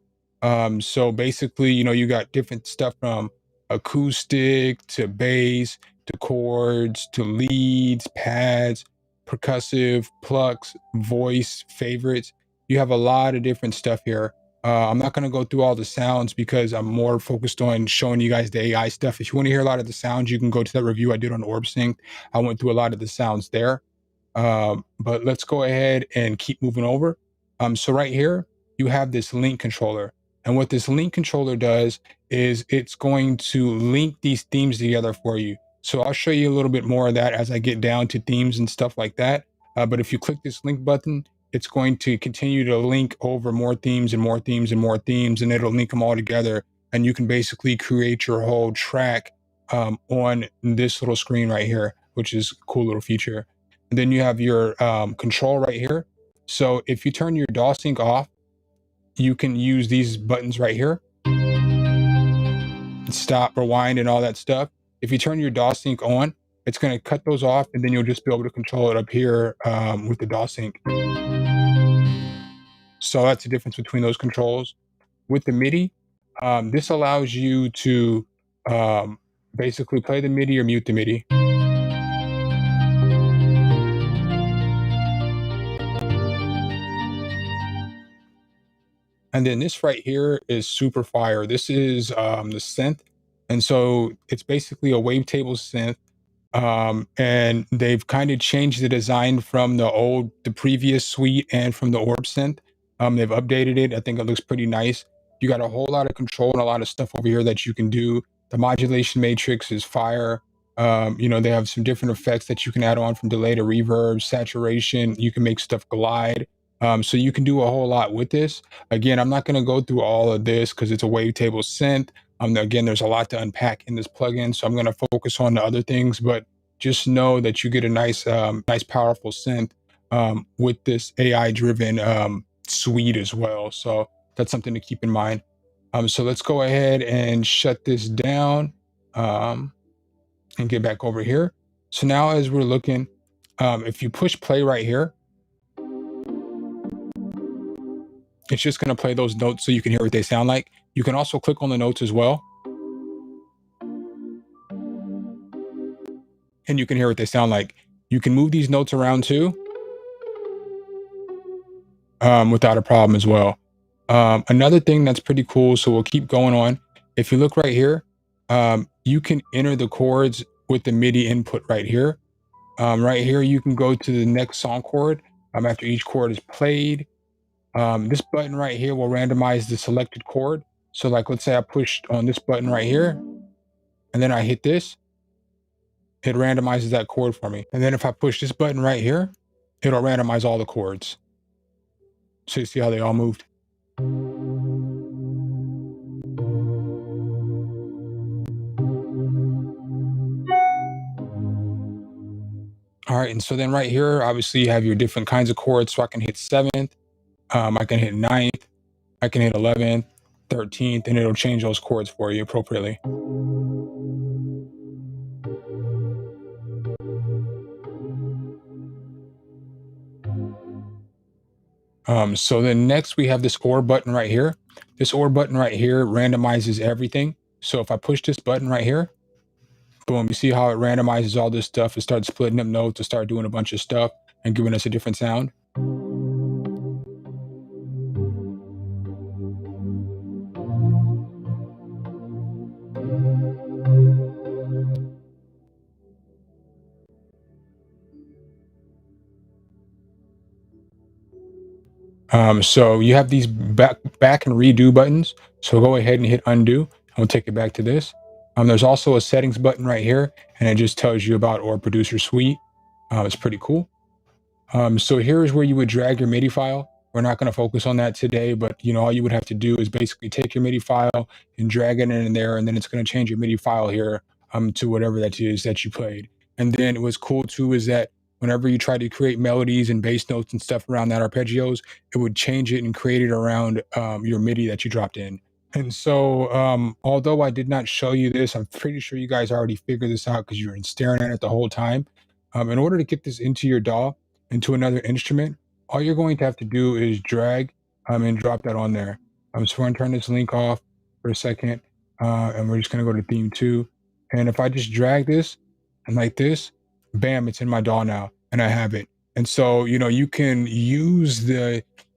S10: So basically, you know, you got different stuff from acoustic to bass to chords to leads, pads, percussive, plucks, voice, favorites. You have a lot of different stuff here. I'm not going to go through all the sounds because I'm more focused on showing you guys the AI stuff. If you want to hear a lot of the sounds, you can go to that review I did on Orb Sync. I went through a lot of the sounds there. But let's go ahead and keep moving over. So right here, you have this link controller. And what this link controller does is it's going to link these themes together for you. So I'll show you a little bit more of that as I get down to themes and stuff like that. But if you click this link button, it's going to continue to link over more themes and more themes and more themes, and it'll link them all together. And you can basically create your whole track on this little screen right here, which is a cool little feature. And then you have your control right here. So if you turn your DAW sync off, you can use these buttons right here. Stop, rewind, and all that stuff. If you turn your DAW sync on, it's going to cut those off, and then you'll just be able to control it up here with the DAW sync. So that's the difference between those controls. With the MIDI, this allows you to basically play the MIDI or mute the MIDI. And then this right here is super fire. This is the synth. And so it's basically a wavetable synth. And they've kind of changed the design from the previous suite and from the Orb synth. They've updated it. I think it looks pretty nice. You got a whole lot of control and a lot of stuff over here that you can do. The modulation matrix is fire. You know, they have some different effects that you can add on, from delay to reverb, saturation. You can make stuff glide. So you can do a whole lot with this. Again, I'm not going to go through all of this because it's a wavetable synth. Again, there's a lot to unpack in this plugin, so I'm going to focus on the other things, but just know that you get a nice, nice, powerful synth with this AI-driven suite as well. So that's something to keep in mind. So let's go ahead and shut this down and get back over here. So now as we're looking, if you push play right here, it's just going to play those notes so you can hear what they sound like. You can also click on the notes as well, and you can hear what they sound like. You can move these notes around too without a problem as well. Another thing that's pretty cool, so we'll keep going on. If you look right here, you can enter the chords with the MIDI input right here. Right here, you can go to the next song chord after each chord is played. This button right here will randomize the selected chord. So like, let's say I pushed on this button right here, and then I hit this, it randomizes that chord for me. And then if I push this button right here, it'll randomize all the chords. So you see how they all moved. All right, and so then right here, obviously you have your different kinds of chords. So I can hit 7th, I can hit 9th, I can hit 11th, 13th, and it'll change those chords for you appropriately. So then next we have this OR button right here. This OR button right here randomizes everything. So if I push this button right here, boom, you see how it randomizes all this stuff. It starts splitting up notes, to start doing a bunch of stuff and giving us a different sound. So you have these back and redo buttons. So go ahead and hit undo. I'll take it back to this. There's also a settings button right here, and it just tells you about OR Producer Suite. It's pretty cool. So here is where you would drag your MIDI file. We're not going to focus on that today, but all you would have to do is basically take your MIDI file and drag it in there, and then it's going to change your MIDI file here to whatever that is that you played. And then what's cool too is that whenever you try to create melodies and bass notes and stuff around that arpeggios, it would change it and create it around your MIDI that you dropped in. And so although I did not show you this, I'm pretty sure you guys already figured this out because you were staring at it the whole time. In order to get this into your DAW, into another instrument, all you're going to have to do is drag and drop that on there. So we're going to turn this link off for a second, and we're just going to go to theme 2. And if I just drag this and like this, bam, it's in my DAW now, and I have it. And so you can use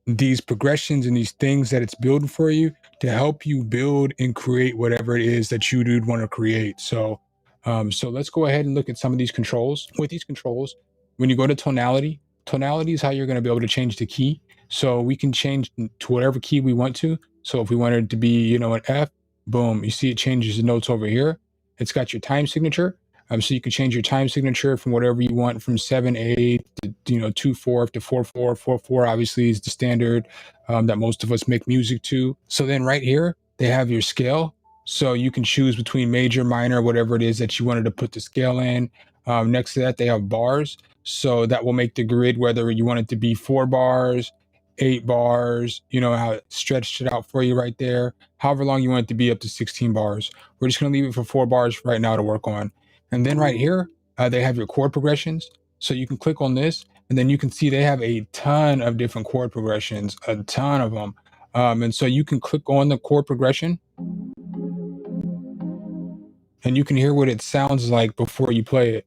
S10: these progressions and these things that it's building for you to help you build and create whatever it is that you do want to create. So let's go ahead and look at some of these controls. With these controls, when you go to tonality is how you're going to be able to change the key. So we can change to whatever key we want to. So if we wanted it to be, an F, boom, you see it changes the notes over here. It's got your time signature. So you can change your time signature from whatever you want, from 7/8 to 2/4 to 4/4. 4/4 obviously is the standard that most of us make music to. So then right here, they have your scale. So you can choose between major, minor, whatever it is that you wanted to put the scale in. Next to that, they have bars. So that will make the grid, whether you want it to be 4 bars, 8 bars, how it stretched it out for you right there. However long you want it to be, up to 16 bars. We're just going to leave it for 4 bars right now to work on. And then right here, they have your chord progressions. So you can click on this, and then you can see they have a ton of different chord progressions, a ton of them. And so you can click on the chord progression, and you can hear what it sounds like before you play it.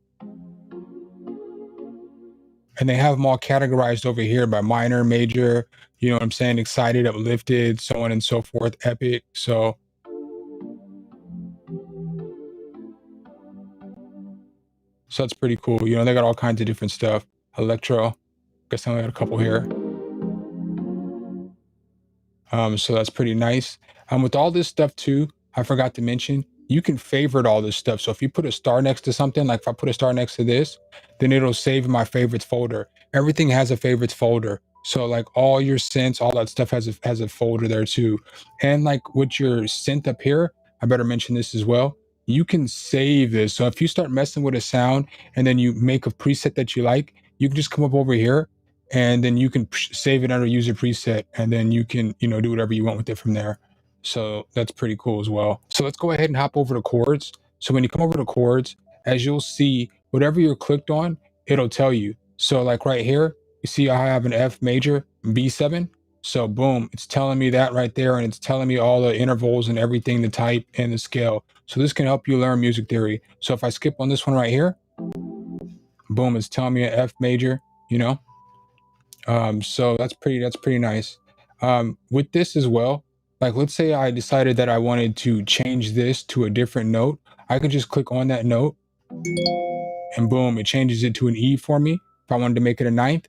S10: And they have them all categorized over here by minor, major, excited, uplifted, so on and so forth, epic. So that's pretty cool. They got all kinds of different stuff. Electro, guess I only got a couple here. So that's pretty nice. With all this stuff too, I forgot to mention, you can favorite all this stuff. So if you put a star next to something, like if I put a star next to this, then it'll save in my favorites folder. Everything has a favorites folder. So like all your synths, all that stuff has a folder there too. And like with your synth up here, I better mention this as well. You can save this. So if you start messing with a sound and then you make a preset that you like, you can just come up over here and then you can save it under user preset, and then you can, do whatever you want with it from there. So that's pretty cool as well. So let's go ahead and hop over to chords. So when you come over to chords, as you'll see, whatever you're clicked on, it'll tell you. So like right here, you see I have an F major, B7. So boom, it's telling me that right there, and it's telling me all the intervals and everything, the type and the scale. So this can help you learn music theory. So if I skip on this one right here, boom, it's telling me an F major, you know. So that's pretty nice. With this as well, like let's say I decided that I wanted to change this to a different note. I can just click on that note and boom, it changes it to an E for me. If I wanted to make it a ninth,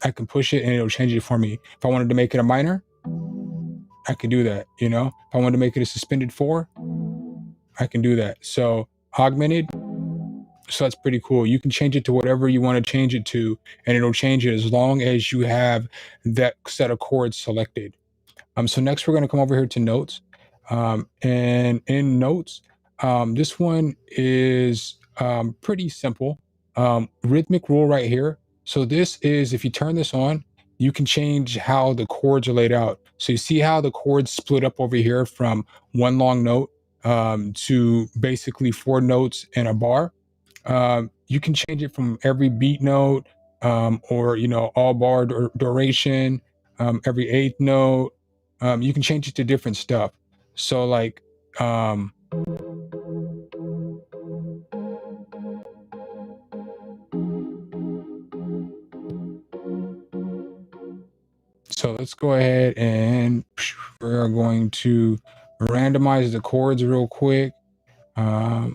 S10: I can push it and it'll change it for me. If I wanted to make it a minor, I can do that, you know. If I wanted to make it a suspended 4, I can do that. So augmented, so that's pretty cool. You can change it to whatever you want to change it to, and it'll change it as long as you have that set of chords selected. So next we're going to come over here to notes. And in notes, this one is pretty simple. Rhythmic rule right here. So this is, if you turn this on, you can change how the chords are laid out. So you see how the chords split up over here from one long note to basically 4 notes in a bar. You can change it from every beat note, or, you know, all bar duration, every 8th note. You can change it to different stuff. So like, so let's go ahead and we're going to randomize the chords real quick. We'll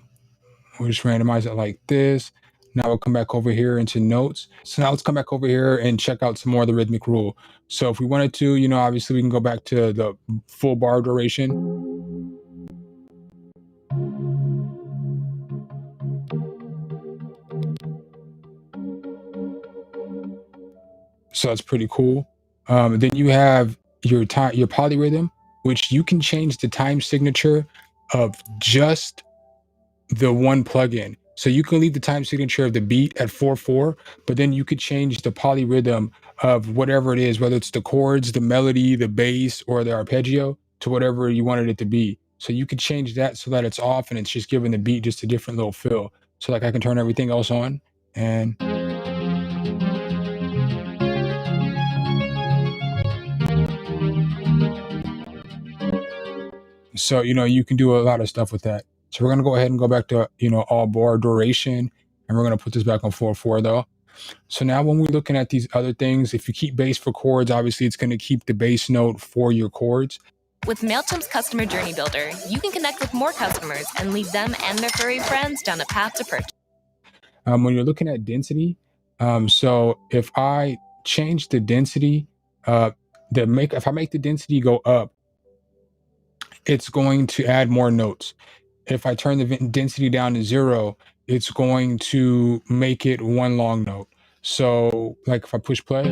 S10: just randomize it like this. Now we'll come back over here into notes. So now let's come back over here and check out some more of the rhythmic rule. So if we wanted to, you know, obviously we can go back to the full bar duration. So that's pretty cool. Then you have your polyrhythm, which you can change the time signature of just the one plugin. So you can leave the time signature of the beat at 4/4, but then you could change the polyrhythm of whatever it is, whether it's the chords, the melody, the bass, or the arpeggio, to whatever you wanted it to be. So you could change that so that it's off and it's just giving the beat just a different little feel. So like I can turn everything else on and so, you know, you can do a lot of stuff with that. So we're going to go ahead and go back to, you know, all bar duration, and we're going to put this back on 4/4 though. So now when we're looking at these other things, if you keep bass for chords, obviously it's going to keep the bass note for your chords.
S11: With MailChimp's Customer Journey Builder, you can connect with more customers and lead them and their furry friends down a path to purchase.
S10: When you're looking at density, so if I change the density, if I make the density go up, it's going to add more notes. If I turn the density down to 0, it's going to make it one long note. So like if I push play,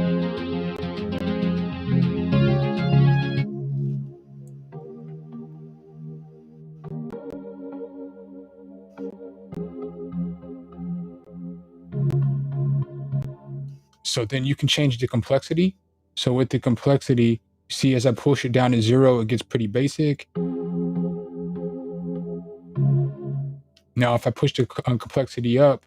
S10: so then you can change the complexity. So with the complexity, see, as I push it down to 0, it gets pretty basic. Now, if I push the complexity up,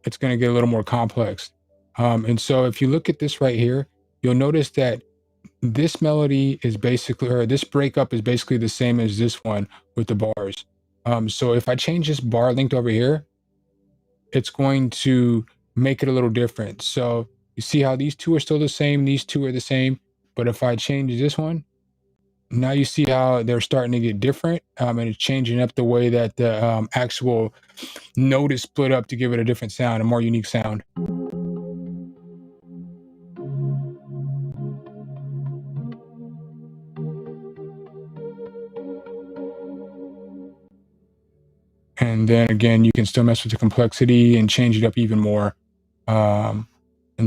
S10: it's going to get a little more complex. And so if you look at this right here, you'll notice that this melody is basically, or this breakup is basically the same as this one with the bars. So if I change this bar length over here, it's going to make it a little different. So you see how these two are still the same, these two are the same, but if I change this one, now you see how they're starting to get different, and it's changing up the way that the actual note is split up to give it a different sound, a more unique sound. And then again, you can still mess with the complexity and change it up even more. And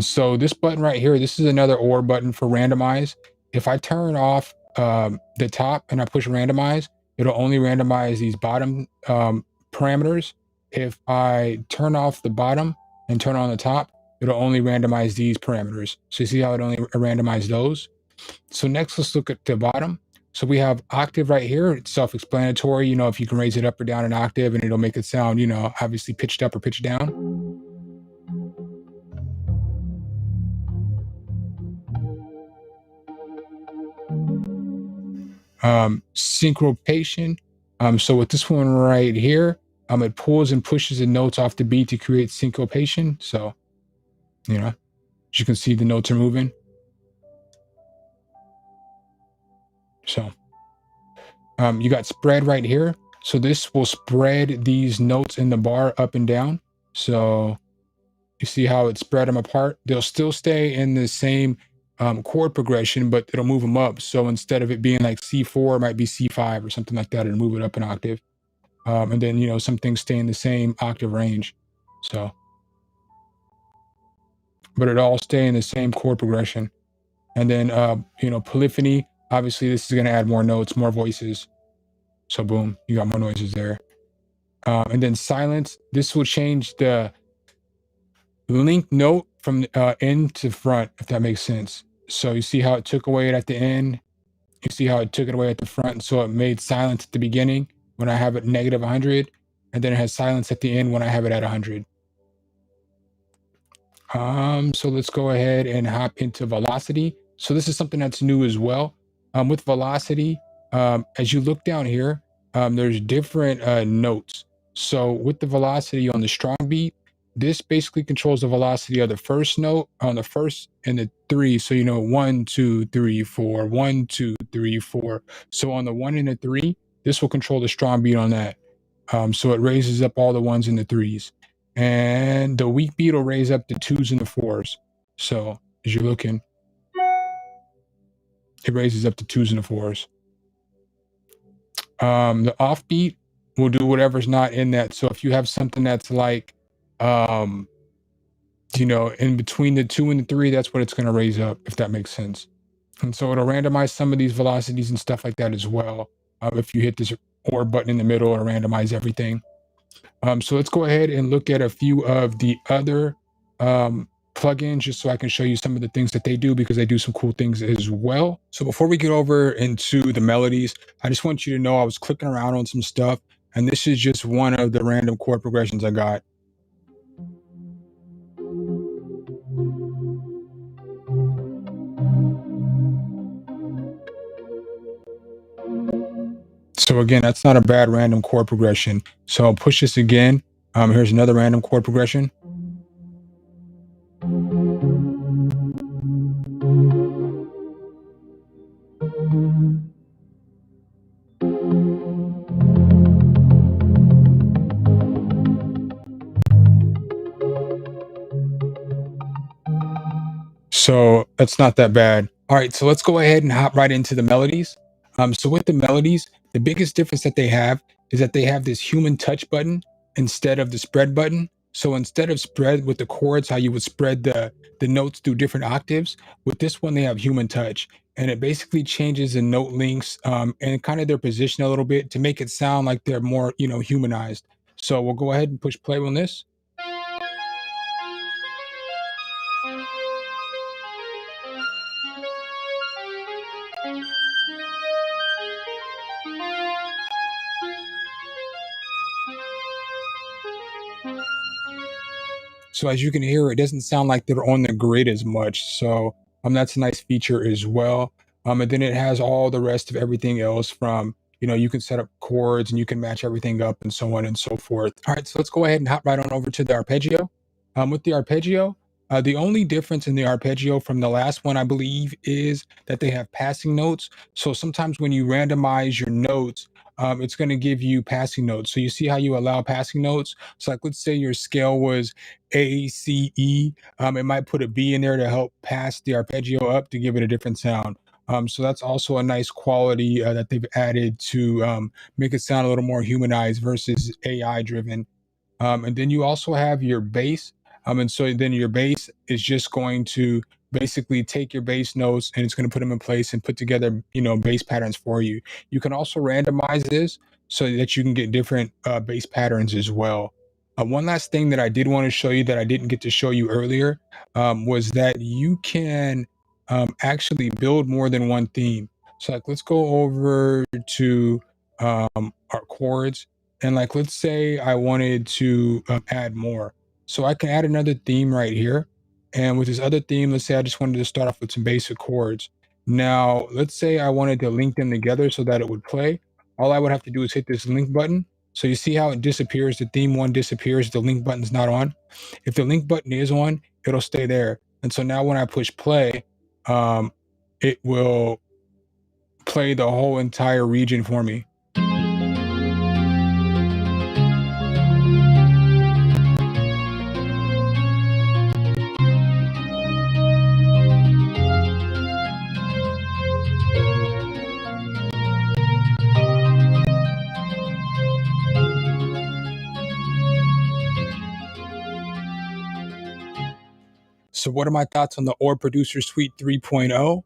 S10: so this button right here, this is another OR button for randomize. If I turn off the top and I push randomize, it'll only randomize these bottom parameters. If I turn off the bottom and turn on the top, it'll only randomize these parameters. So you see how it only randomized those? So next, let's look at the bottom. So we have octave right here. It's self-explanatory. You know, if you can raise it up or down an octave, and it'll make it sound, you know, obviously pitched up or pitched down. Syncopation. So with this one right here, it pulls and pushes the notes off the beat to create syncopation. So, you know, as you can see, the notes are moving. So you got spread right here. So this will spread these notes in the bar up and down. So you see how it spread them apart. They'll still stay in the same chord progression, but it'll move them up. So instead of it being like C4, it might be C5 or something like that, and move it up an octave. And then, you know, some things stay in the same octave range. So, but it all stay in the same chord progression. And then, you know, polyphony, obviously this is going to add more notes, more voices. So boom, you got more noises there. And then silence, this will change the link note from end to front, if that makes sense. So you see how it took away it at the end. You see how it took it away at the front. So it made silence at the beginning when I have it negative 100. And then it has silence at the end when I have it at 100. So let's go ahead and hop into velocity. So this is something that's new as well. With velocity, as you look down here, there's different notes. So with the velocity on the strong beat, this basically controls the velocity of the first note on the first and the three. So, you know, 1, 2, 3, 4, 1, 2, 3, 4. So on the 1 and the 3, this will control the strong beat on that. So it raises up all the 1s and the 3s. And the weak beat will raise up the 2s and the 4s. So as you're looking, it raises up the 2s and the 4s. The offbeat will do whatever's not in that. So if you have something that's like, you know, in between the 2 and the 3, that's what it's going to raise up, if that makes sense. And so it'll randomize some of these velocities and stuff like that as well. If you hit this OR button in the middle, it'll randomize everything. So let's go ahead and look at a few of the other plugins, just so I can show you some of the things that they do, because they do some cool things as well. So before we get over into the melodies, I just want you to know I was clicking around on some stuff, and this is just one of the random chord progressions I got. So again, that's not a bad random chord progression. So I'll push this again. Here's another random chord progression. So that's not that bad. All right, so let's go ahead and hop right into the melodies. So with the melodies, the biggest difference that they have is that they have this human touch button instead of the spread button. So instead of spread with the chords, how you would spread the notes through different octaves, with this one, they have human touch. And it basically changes the note links and kind of their position a little bit to make it sound like they're more, you know, humanized. So we'll go ahead and push play on this. So as you can hear, it doesn't sound like they're on the grid as much. So that's a nice feature as well. And then it has all the rest of everything else from, you know, you can set up chords and you can match everything up and so on and so forth. All right, so let's go ahead and hop right on over to the arpeggio. With the arpeggio, the only difference in the arpeggio from the last one, I believe, is that they have passing notes. So sometimes when you randomize your notes, it's going to give you passing notes. So you see how you allow passing notes. So like, let's say your scale was A, C, E. It might put a B in there to help pass the arpeggio up to give it a different sound. So that's also a nice quality that they've added to make it sound a little more humanized versus AI driven. And then you also have your bass. And so then your bass is just going to basically take your bass notes and it's going to put them in place and put together, you know, bass patterns for you. You can also randomize this so that you can get different bass patterns as well. One last thing that I did want to show you that I didn't get to show you earlier was that you can actually build more than one theme. So like, let's go over to our chords, and like, let's say I wanted to add more. So I can add another theme right here. And with this other theme, let's say I just wanted to start off with some basic chords. Now, let's say I wanted to link them together so that it would play. All I would have to do is hit this link button. So you see how it disappears, the theme one disappears, the link button's not on. If the link button is on, it'll stay there. And so now when I push play, it will play the whole entire region for me. So what are my thoughts on the Orb Producer Suite 3.0?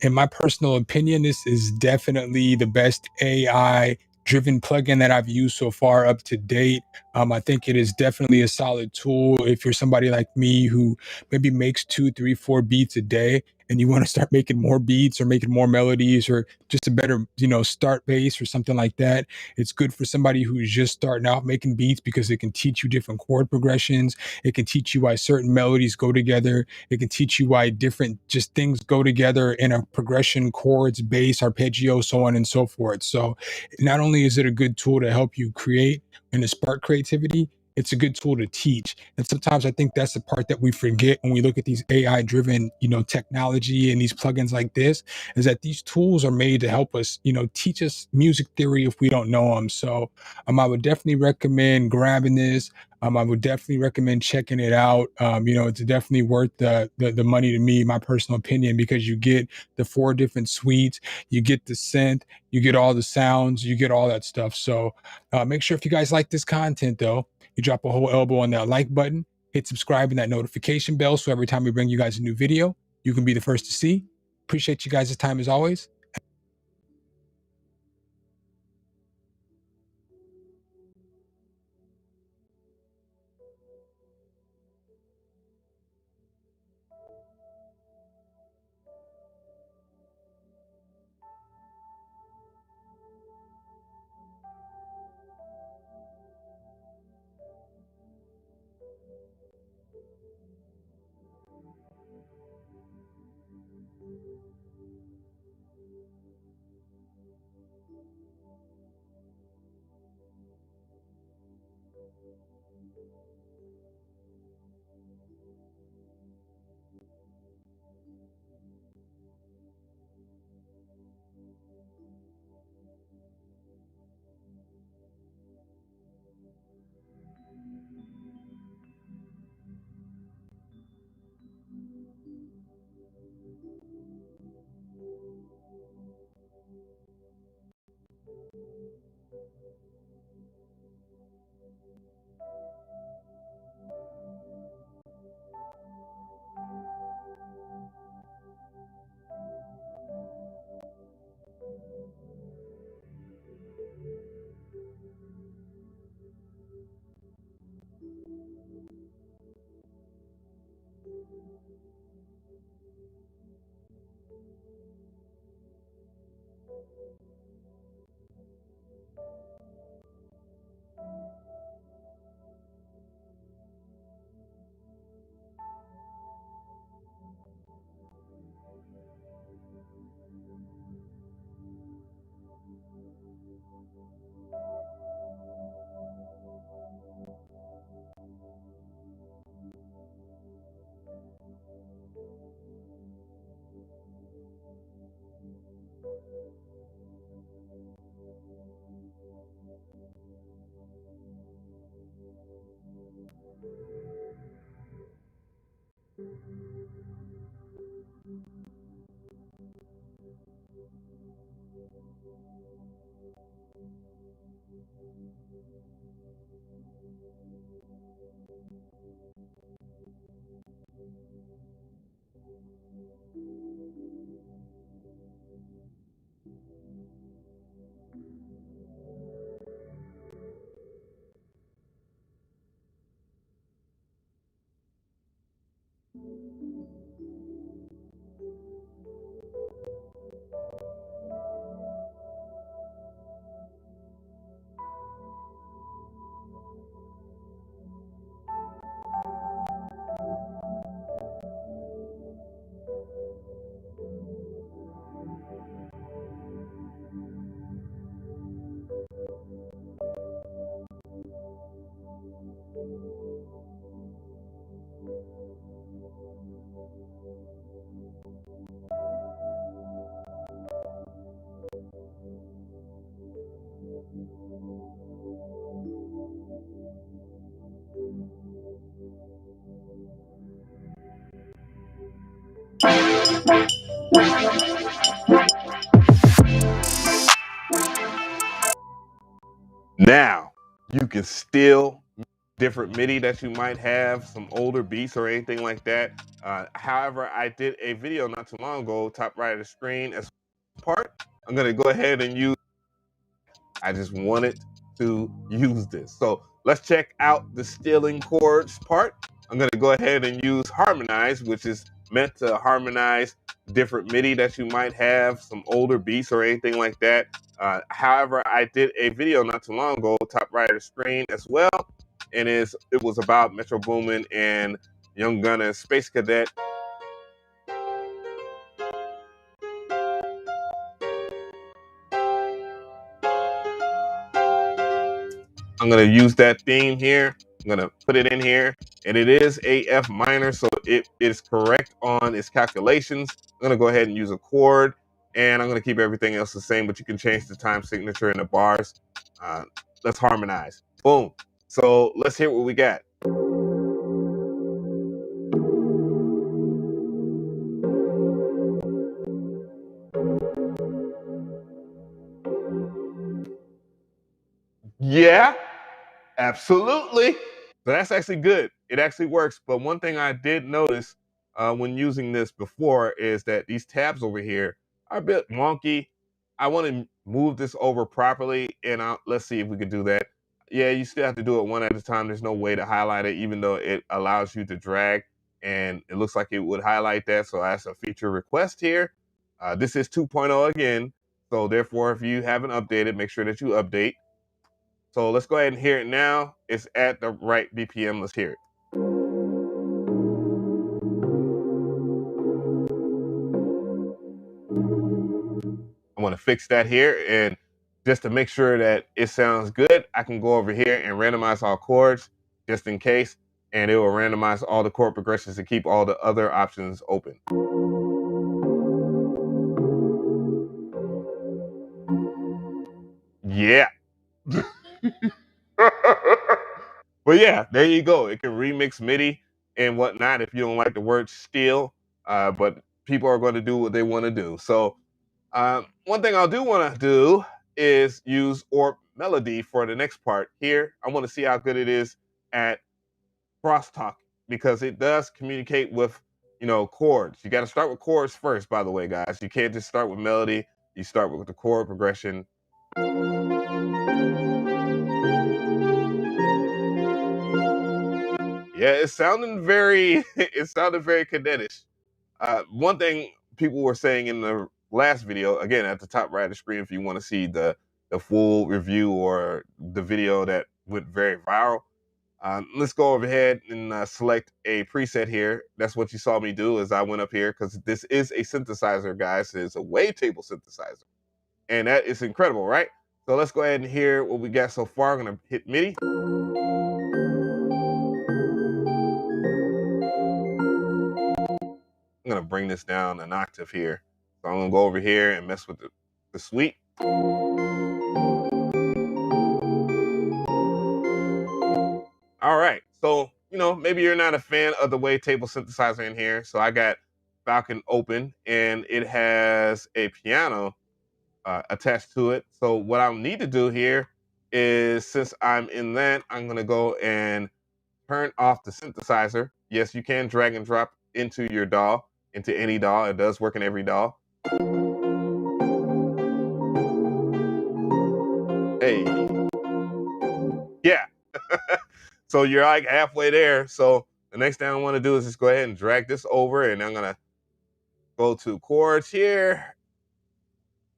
S10: In my personal opinion, this is definitely the best AI driven plugin that I've used so far up to date. I think it is definitely a solid tool if you're somebody like me who maybe makes 2, 3, 4 beats a day and you want to start making more beats or making more melodies or just a better, start bass or something like that. It's good for somebody who's just starting out making beats because it can teach you different chord progressions. It can teach you why certain melodies go together. It can teach you why different just things go together in a progression, chords, bass, arpeggio, so on and so forth. So not only is it a good tool to help you create and to spark creativity, it's a good tool to teach. And sometimes I think that's the part that we forget when we look at these AI driven, technology and these plugins like this, is that these tools are made to help us, teach us music theory if we don't know them. So I would definitely recommend grabbing this. I would definitely recommend checking it out. It's definitely worth the money to me, my personal opinion, because you get the 4 different suites, you get the synth, you get all the sounds, you get all that stuff. So make sure if you guys like this content, though, you drop a whole elbow on that like button, hit subscribe and that notification bell. So every time we bring you guys a new video, you can be the first to see. Appreciate you guys' time as always.
S12: Now you can still different MIDI that you might have, some older beats or anything like that. However, I did a video not too long ago, top right of the screen as part. I'm gonna go ahead and use, I just wanted to use this. So let's check out the stealing chords part. I'm gonna go ahead and use harmonize, which is meant to harmonize different MIDI that you might have, some older beats or anything like that. However, I did a video not too long ago, top right of the screen as well, and it was about Metro Boomin and Young Gunna Space Cadet. I'm gonna use that theme here. I'm gonna put it in here, and it is a F minor, so it is correct on its calculations. I'm gonna go ahead and use a chord, and I'm gonna keep everything else the same, but you can change the time signature and the bars. Let's harmonize. Boom. So let's hear what we got. Yeah, absolutely. So that's actually good. It actually works. But one thing I did notice when using this before is that these tabs over here are a bit wonky. I want to move this over properly, and let's see if we can do that. Yeah, you still have to do it one at a time. There's no way to highlight it, even though it allows you to drag, and it looks like it would highlight that. So that's a feature request here. This is 2.0 again. So therefore, if you haven't updated, make sure that you update. So let's go ahead and hear it now. It's at the right BPM. Let's hear it. I want to fix that here, and just to make sure that it sounds good, I can go over here and randomize all chords just in case, and it will randomize all the chord progressions to keep all the other options open. Yeah. But yeah, there you go. It can remix MIDI and whatnot if you don't like the word steal, but people are going to do what they want to do. So one thing I do want to do is use Orb Melody for the next part here. I want to see how good it is at crosstalk, because it does communicate with, chords. You got to start with chords first, by the way, guys. You can't just start with melody. You start with the chord progression. Yeah, it sounded very cadetish. One thing people were saying in the last video, again at the top right of the screen, if you want to see the full review or the video that went very viral, let's go over ahead and select a preset here. That's what you saw me do, is I went up here because this is a synthesizer, guys. It's a wavetable synthesizer, and that is incredible, right? So let's go ahead and hear what we got so far. I'm gonna hit MIDI. I'm gonna bring this down an octave here. So I'm gonna go over here and mess with the suite. All right, so maybe you're not a fan of the wavetable synthesizer in here. So I got Falcon open, and it has a piano attached to it. So what I need to do here is, since I'm in that, I'm gonna go and turn off the synthesizer. Yes, you can drag and drop into your DAW, into any DAW. It does work in every DAW. Hey. Yeah. So you're like halfway there. So the next thing I want to do is just go ahead and drag this over, and I'm going to go to chords here,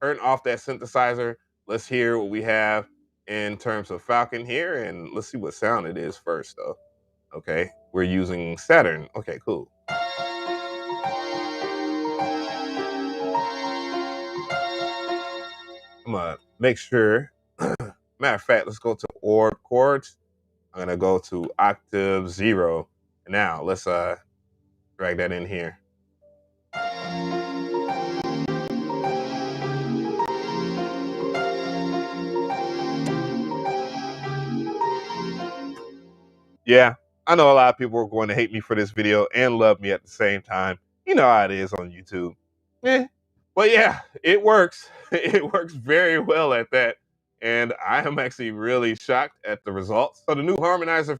S12: turn off that synthesizer. Let's hear what we have in terms of Falcon here, and let's see what sound it is first, though. Okay, we're using Saturn. Okay, cool. I'm gonna make sure. Matter of fact, let's go to Orb chords. I'm gonna go to octave 0. Now let's drag that in here. Yeah, I know a lot of people are going to hate me for this video and love me at the same time. You know how it is on YouTube. But yeah, it works. It works very well at that. And I am actually really shocked at the results. So the new harmonizer.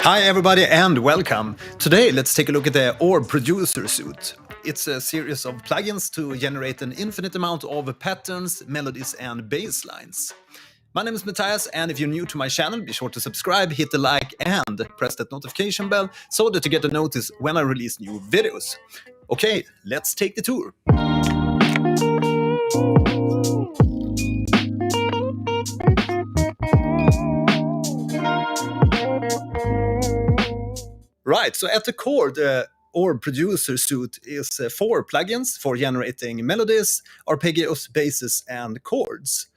S13: Hi everybody and welcome. Today let's take a look at the Orb Producer Suite. It's a series of plugins to generate an infinite amount of patterns, melodies and bass lines. My name is Matthias, and if you're new to my channel, be sure to subscribe, hit the like and press that notification bell so that you get a notice when I release new videos. Okay, let's take the tour. Right, so at the core, the Orb Producer Suite is 4 plugins for generating melodies, arpeggios, basses, and chords.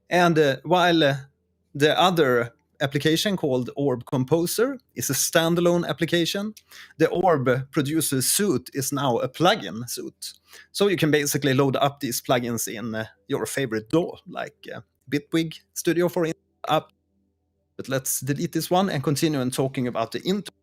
S13: And while the other application called Orb Composer is a standalone application, the Orb Producer Suite is now a plugin suite. So you can basically load up these plugins in your favorite DAW, like Bitwig Studio for up. But let's delete this one and continue on talking about the intro.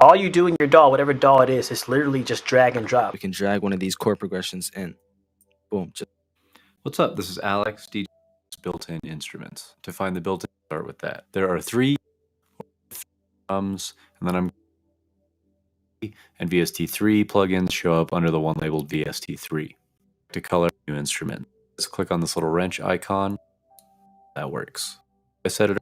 S14: all you do in your DAW, whatever DAW it is literally just drag and drop.
S15: We can drag one of these chord progressions in. Boom.
S16: What's up? This is Alex, DJ Built-in Instruments. To find the built-in, start with that. There are 3 drums, and then and VST3 plugins show up under the one labeled VST3. To color new instrument, just click on this little wrench icon. That works. I set it.